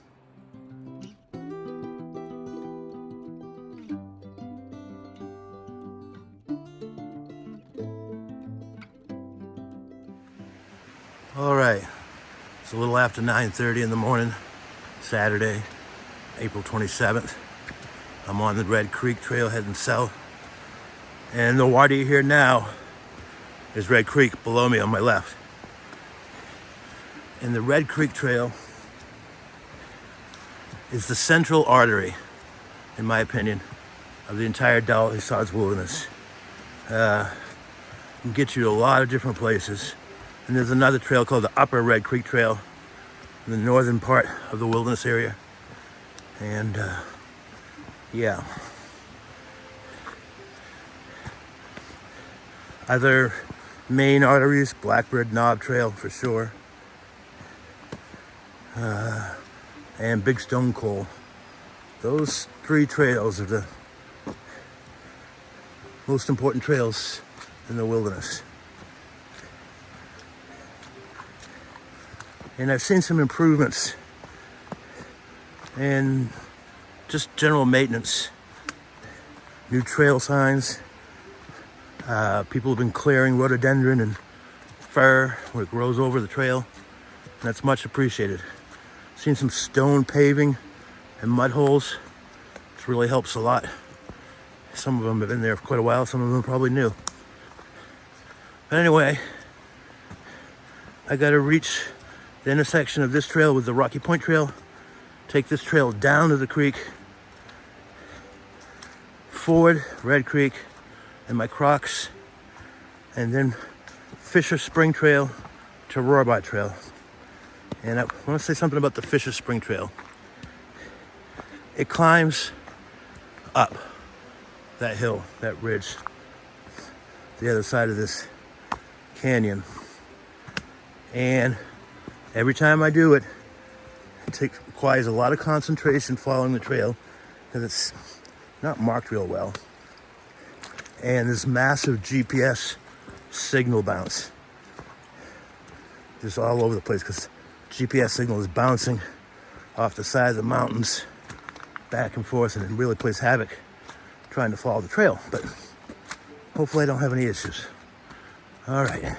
All right, it's a little after 9:30 in the morning, Saturday, April 27th. I'm on the Red Creek Trail heading south. And the water you hear now is Red Creek below me on my left. And the Red Creek Trail is the central artery, in my opinion, of the entire Dolly Sods Wilderness. It can get you to a lot of different places. And there's another trail called the Upper Red Creek Trail in the northern part of the wilderness area. And yeah. Other main arteries, Blackbird Knob Trail for sure. And Big Stone Coal. Those three trails are the most important trails in the wilderness. And I've seen some improvements and just general maintenance. New trail signs. People have been clearing rhododendron and fir where it grows over the trail. And that's much appreciated. Seen some stone paving and mud holes, which really helps a lot. Some of them have been there for quite a while, some of them are probably new. But anyway, I gotta reach the intersection of this trail with the Rocky Point Trail, take this trail down to the creek, ford Red Creek and my Crocs, and then Fischer Spring Trail to Rohrbaugh Trail. And I want to say something about the Fischer Spring Trail. It climbs up that hill, that ridge, the other side of this canyon. And every time I do it, it requires a lot of concentration following the trail because it's not marked real well. And this massive GPS signal bounce just all over the place because GPS signal is bouncing off the side of the mountains back and forth, and it really plays havoc trying to follow the trail. But hopefully I don't have any issues. All right.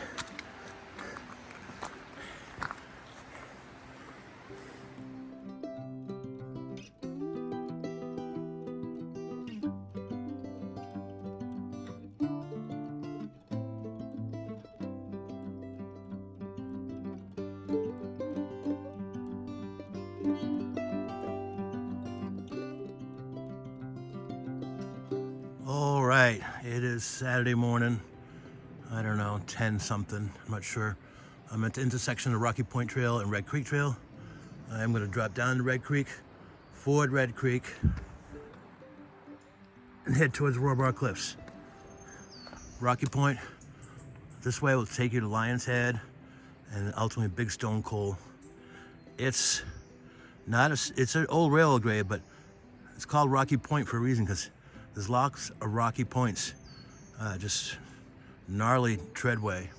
All right, it is Saturday morning. I don't know, 10 something, I'm not sure. I'm at the intersection of Rocky Point Trail and Red Creek Trail. I'm gonna drop down to Red Creek, ford Red Creek, and head towards Rohrbaugh Cliffs. Rocky Point, this way will take you to Lion's Head and ultimately Big Stone Coal. It's an old railroad grade, but it's called Rocky Point for a reason because there's lots of rocky points, just gnarly treadway.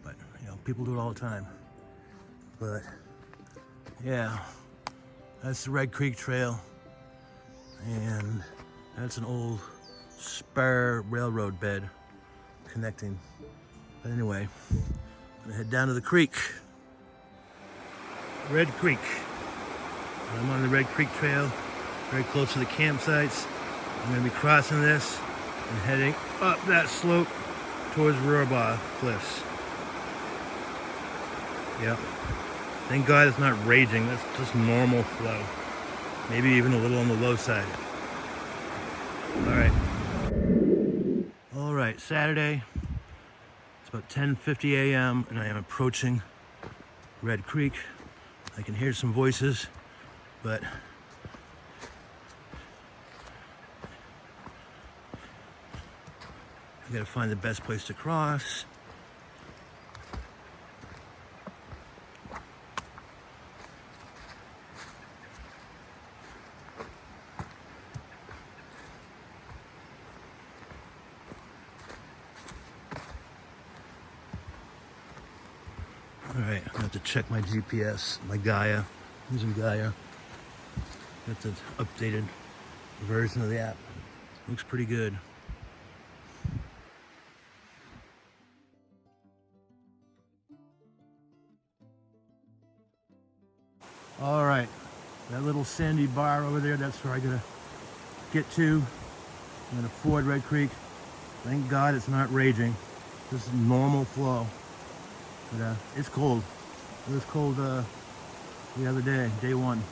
But you know, people do it all the time. But yeah, that's the Red Creek Trail, and that's an old spur railroad bed connecting. But anyway, I'm gonna head down to the creek, Red Creek. I'm on the Red Creek Trail, very close to the campsites. I'm going to be crossing this and heading up that slope towards Rohrbaugh Cliffs. Yep. Thank God it's not raging. That's just normal flow. Maybe even a little on the low side. All right, Saturday. It's about 10:50 a.m. and I am approaching Red Creek. I can hear some voices, but I gotta find the best place to cross. All right, I have to check my GPS, my Gaia. I'm using Gaia. That's an updated version of the app. Looks pretty good. All right, that little sandy bar over there, that's where I gotta get to. I'm gonna ford Red Creek, Thank God it's not raging. This is normal flow. But it's cold. It was cold the other day, day one.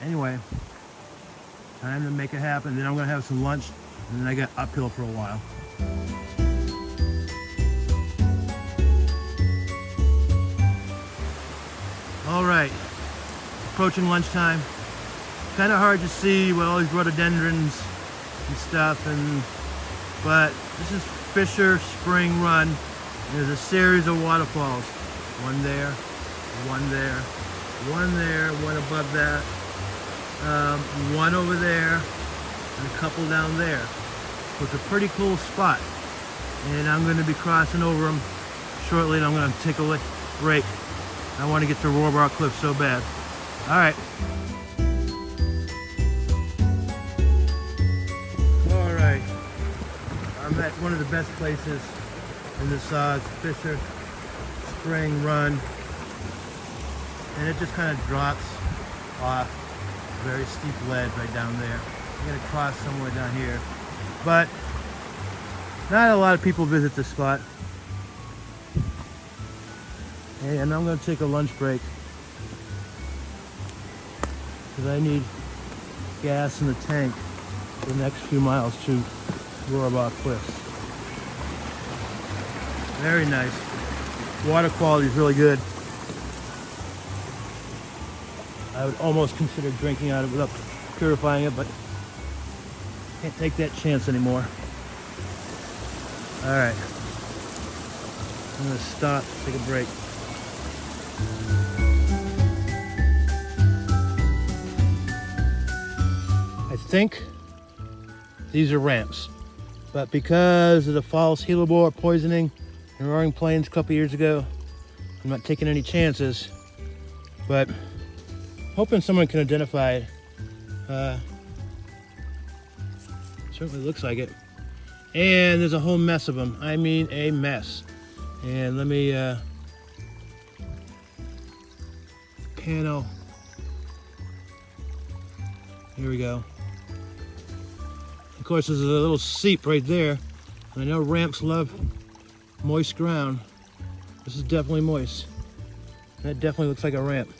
Anyway, time to make it happen. Then I'm gonna have some lunch, and then I got uphill for a while. All right, approaching lunchtime. Kind of hard to see with all these rhododendrons and stuff, but this is Fischer Spring Run. There's a series of waterfalls. One there, one there, one there, one above that, one over there, and a couple down there. So it's a pretty cool spot. And I'm going to be crossing over them shortly, and I'm going to take a break. I want to get to Rohrbaugh Cliffs so bad. All right. All right. I'm at one of the best places in the Sods, Fischer Spring Run, and it just kind of drops off a very steep ledge right down there. I'm gonna cross somewhere down here, but not a lot of people visit this spot. Hey, and I'm gonna take a lunch break because I need gas in the tank for the next few miles to Rohrbaugh Cliffs. Very nice. Water quality is really good. I would almost consider drinking out of it without purifying it, but can't take that chance anymore. All right, I'm gonna stop, take a break. I think these are ramps, but because of the false hellebore poisoning in Roaring Plains a couple years ago, I'm not taking any chances, but hoping someone can identify it. Certainly looks like it. And there's a whole mess of them. I mean, a mess. And let me panel. Here we go. Of course, there's a little seep right there. I know ramps love moist ground. This is definitely moist. That definitely looks like a ramp.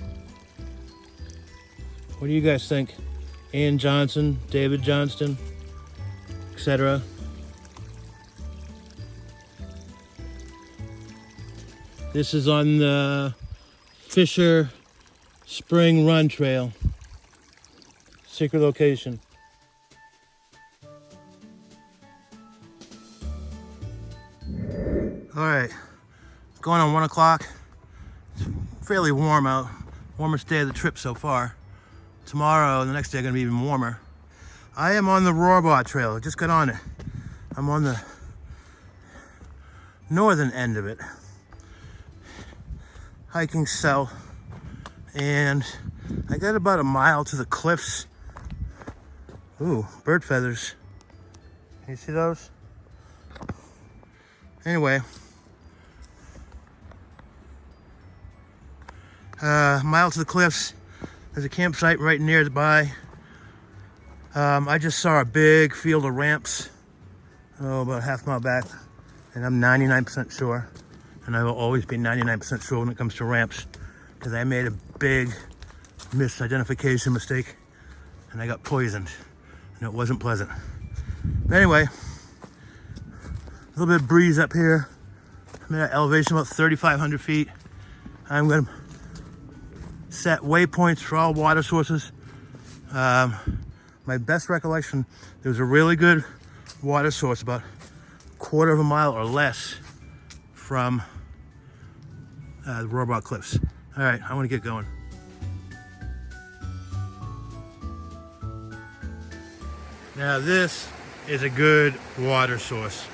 What do you guys think? Ian Johnson, David Johnston, etc. This is on the Fischer Spring Run trail. Secret location. All right, it's going on 1 o'clock. It's fairly warm out. Warmest day of the trip so far. Tomorrow, the next day, gonna be even warmer. I am on the Rohrbaugh trail. I just got on it. I'm on the northern end of it. Hiking south, and I got about a mile to the cliffs. Ooh, bird feathers. Can you see those? Anyway, mile to the cliffs. There's a campsite right nearby. I just saw a big field of ramps, about a half mile back, and I'm 99% sure, and I will always be 99% sure when it comes to ramps, because I made a big misidentification mistake, and I got poisoned, and it wasn't pleasant. But anyway, a little bit of breeze up here. I'm at elevation about 3,500 feet. I'm gonna set waypoints for all water sources. My best recollection, there was a really good water source about a quarter of a mile or less from the Rohrbaugh Cliffs. All right, I want to get going. Now this is a good water source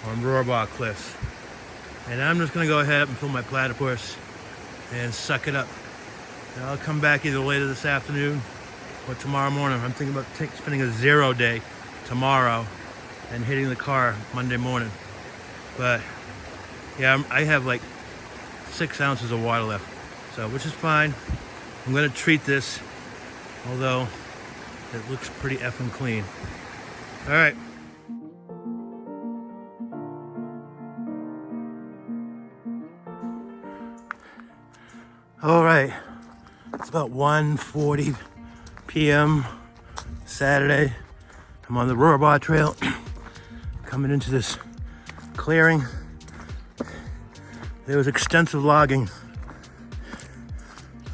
on Rohrbaugh Cliffs. And I'm just gonna go ahead and fill my platypus and suck it up. And I'll come back either later this afternoon or tomorrow morning. I'm thinking about spending a 0 day tomorrow and hitting the car Monday morning. But yeah, I have like 6 ounces of water left, so which is fine. I'm gonna treat this, although it looks pretty effing clean. All right. All right, it's about 1:40 p.m. Saturday. I'm on the Rohrbaugh Trail, coming into this clearing. There was extensive logging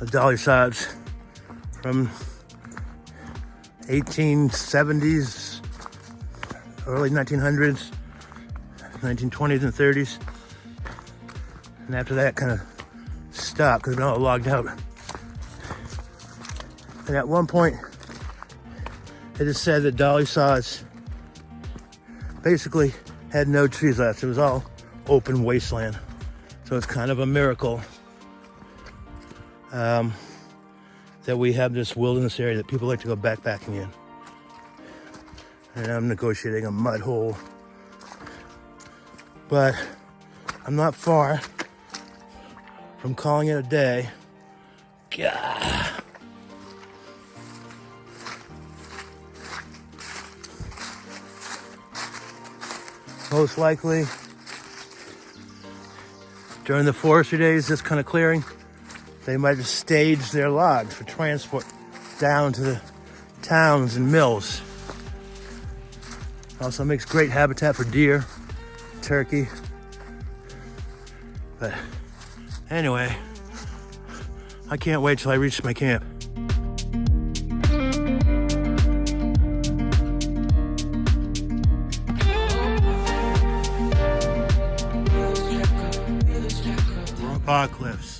of Dolly Sods from 1870s, early 1900s, 1920s and 30s. And after that kind of stopped because it all logged out. And at one point, it is said that Dolly Sods basically had no trees left. It was all open wasteland. So it's kind of a miracle that we have this wilderness area that people like to go backpacking in. And I'm negotiating a mud hole. But I'm not far from calling it a day. Gah. Most likely, during the forestry days, this kind of clearing, they might have staged their logs for transport down to the towns and mills. Also makes great habitat for deer, turkey. But anyway, I can't wait till I reach my camp. Rohrbaugh Cliffs.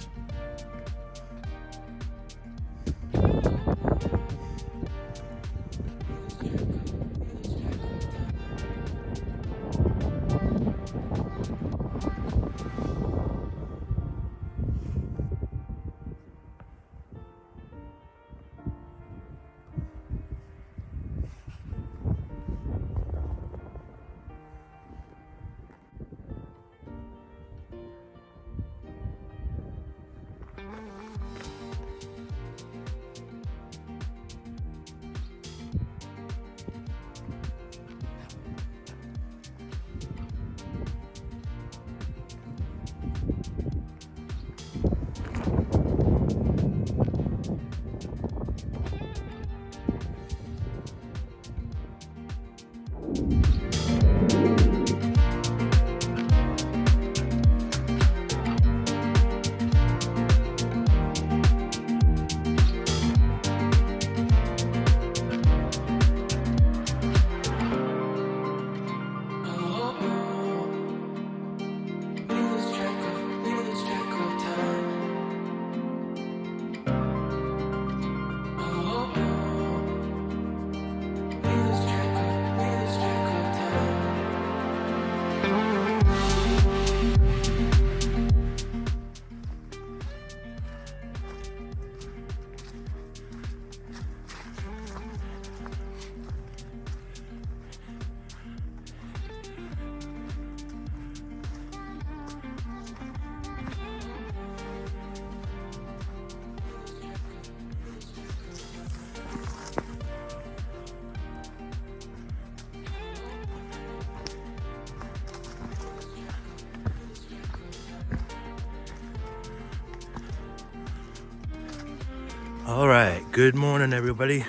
All right, good morning, everybody.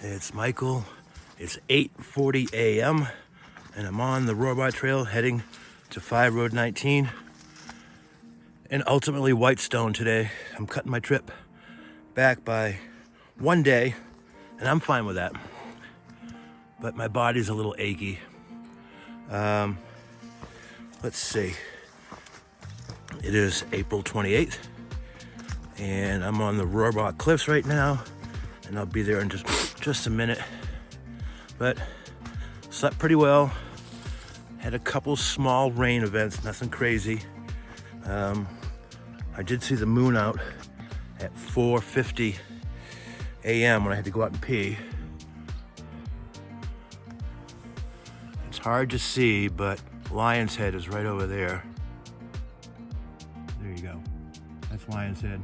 It's Michael. It's 8:40 a.m. and I'm on the Rohrbaugh Trail heading to 5 Road 19 and ultimately Whitestone today. I'm cutting my trip back by 1 day, and I'm fine with that. But my body's a little achy. Let's see. It is April 28th. And I'm on the Rohrbaugh Cliffs right now, and I'll be there in just a minute. But slept pretty well. Had a couple small rain events, nothing crazy. I did see the moon out at 4:50 a.m. when I had to go out and pee. It's hard to see, but Lion's Head is right over there. There you go. That's Lion's Head.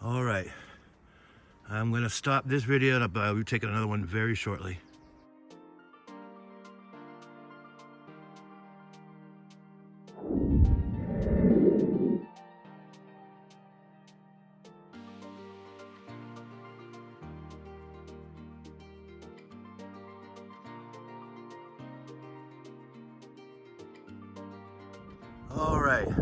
All right, I'm gonna stop this video and I'll be taking another one very shortly. right,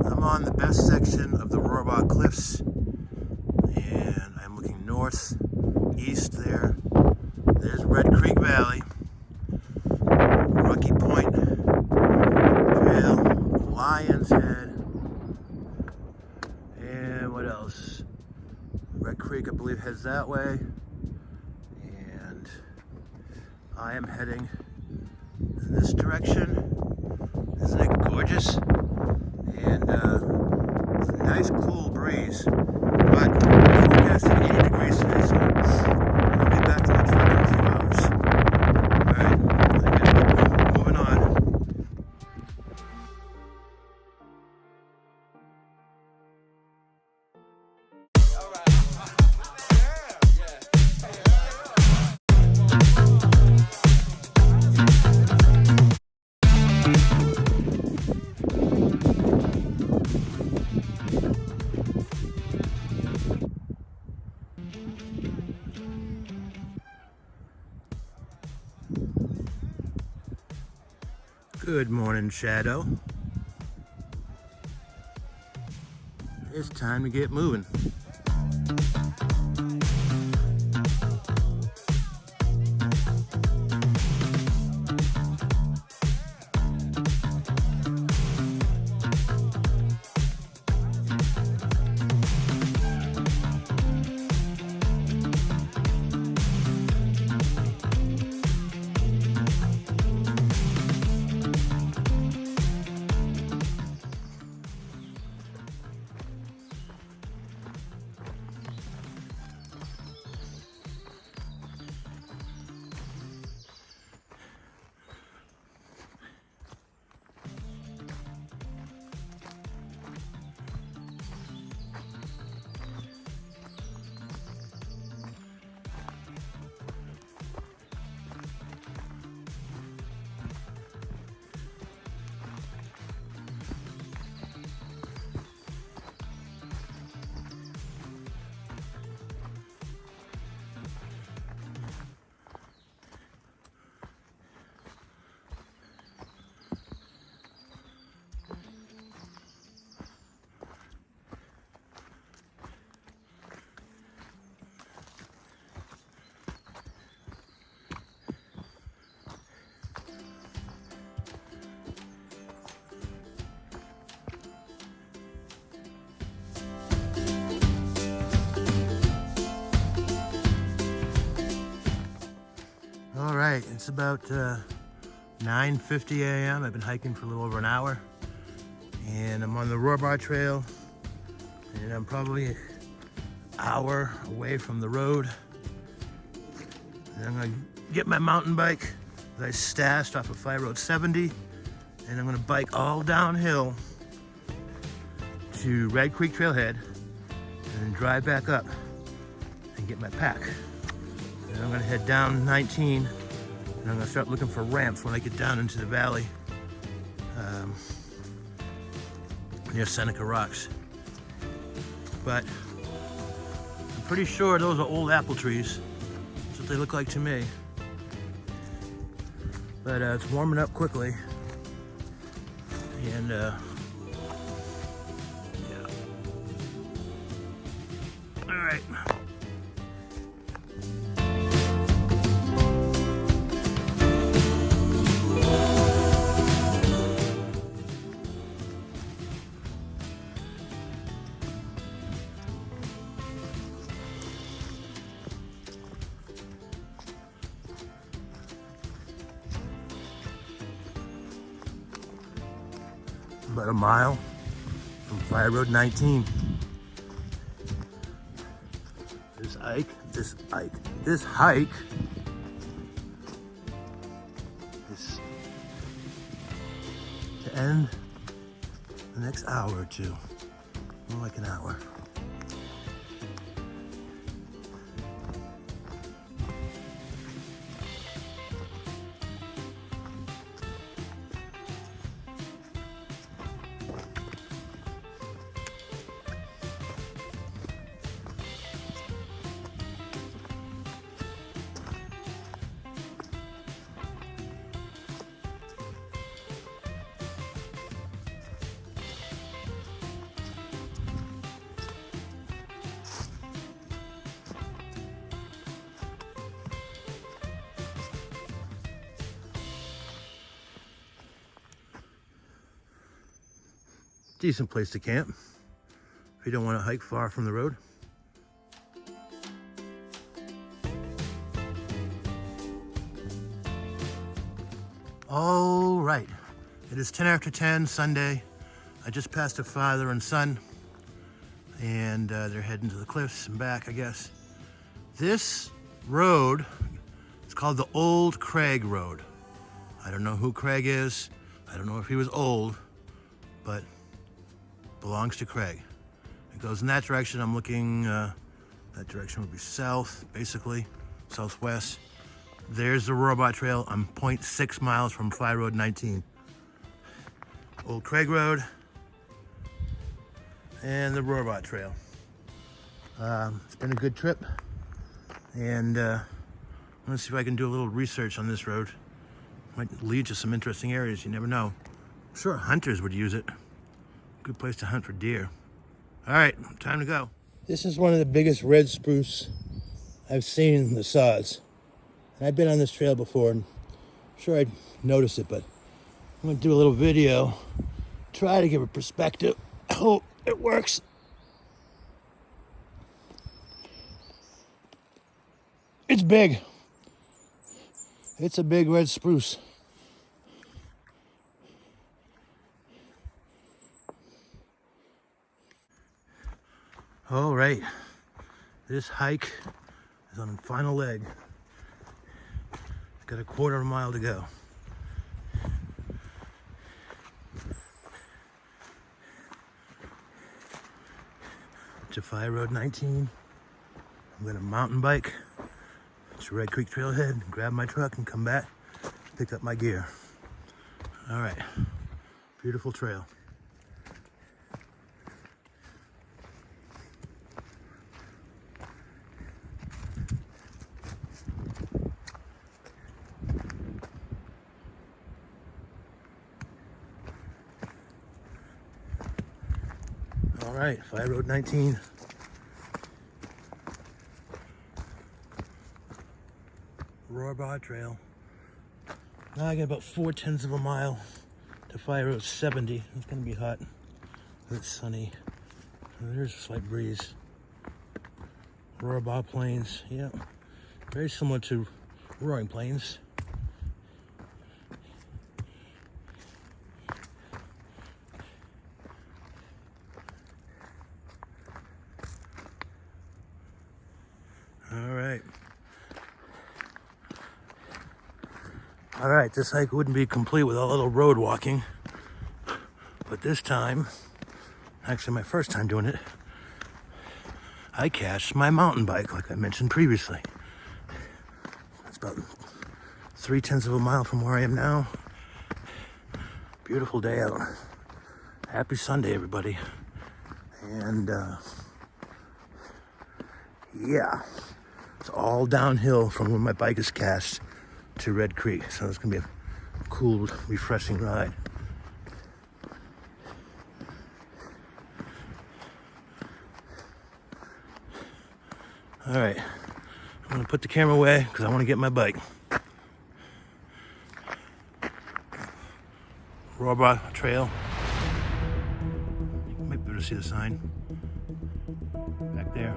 I'm on the best section of the Rohrbaugh Cliffs, and I'm looking north, east there. There's Red Creek Valley, Rocky Point Trail, Lion's Head, and what else? Red Creek, I believe, heads that way, and I am heading in this direction. Isn't it gorgeous? And it's a nice cool breeze, but we're forecasting 80 degrees today, so I'll be back to my truck in a few hours. Alright, I gotta keep moving on. Good morning, Shadow. It's time to get moving. All right, it's about 9:50 a.m. I've been hiking for a little over an hour, and I'm on the Rohrbaugh Trail, and I'm probably an hour away from the road. And I'm gonna get my mountain bike that I stashed off of Fire Road 70, and I'm gonna bike all downhill to Red Creek Trailhead, and then drive back up and get my pack. And I'm gonna head down 19, and I'm gonna start looking for ramps when I get down into the valley near Seneca Rocks. But I'm pretty sure those are old apple trees. That's what they look like to me. But it's warming up quickly, and yeah. All right. About a mile from Fire Road 19. This hike is to end the next hour or two, more like an hour. Decent place to camp if you don't want to hike far from the road. All right, it is 10 after 10 Sunday. I just passed a father and son, and they're heading to the cliffs and back, I guess. This road is called the Old Craig Road. I don't know who Craig is. I don't know if he was old, but belongs to Craig. It goes in that direction. I'm looking, that direction would be south, basically, southwest. There's the Rohrbaugh Trail. I'm 0.6 miles from Fly Road 19. Old Craig Road and the Rohrbaugh Trail. It's been a good trip, and I'm gonna see if I can do a little research on this road. Might lead to some interesting areas, you never know. I'm sure hunters would use it. Good place to hunt for deer. All right, time to go. This is one of the biggest red spruce I've seen in the Sods. And I've been on this trail before, and I'm sure I'd notice it, but I'm gonna do a little video, try to give a perspective. I hope it works. It's big. It's a big red spruce. All right, this hike is on the final leg. Got a quarter of a mile to go. To Fly Road 19. I'm gonna mountain bike to Red Creek Trailhead, grab my truck and come back, pick up my gear. All right, beautiful trail. All right, Fly Road 19. Rohrbaugh Trail. Now I got about 4/10 of a mile to Fly Road 70. It's gonna be hot, but it's sunny. There's a slight breeze. Rohrbaugh Plains, yeah. Very similar to Roaring Plains. All right, this hike wouldn't be complete without a little road walking, but this time, actually my first time doing it, I cached my mountain bike like I mentioned previously. It's about 3/10 of a mile from where I am now. Beautiful day out. Happy Sunday, everybody. And yeah, it's all downhill from where my bike is cached to Red Creek, so it's gonna be a cool, refreshing ride. All right, I'm gonna put the camera away because I want to get my bike. Rohrbaugh Trail. You might be able to see the sign back there.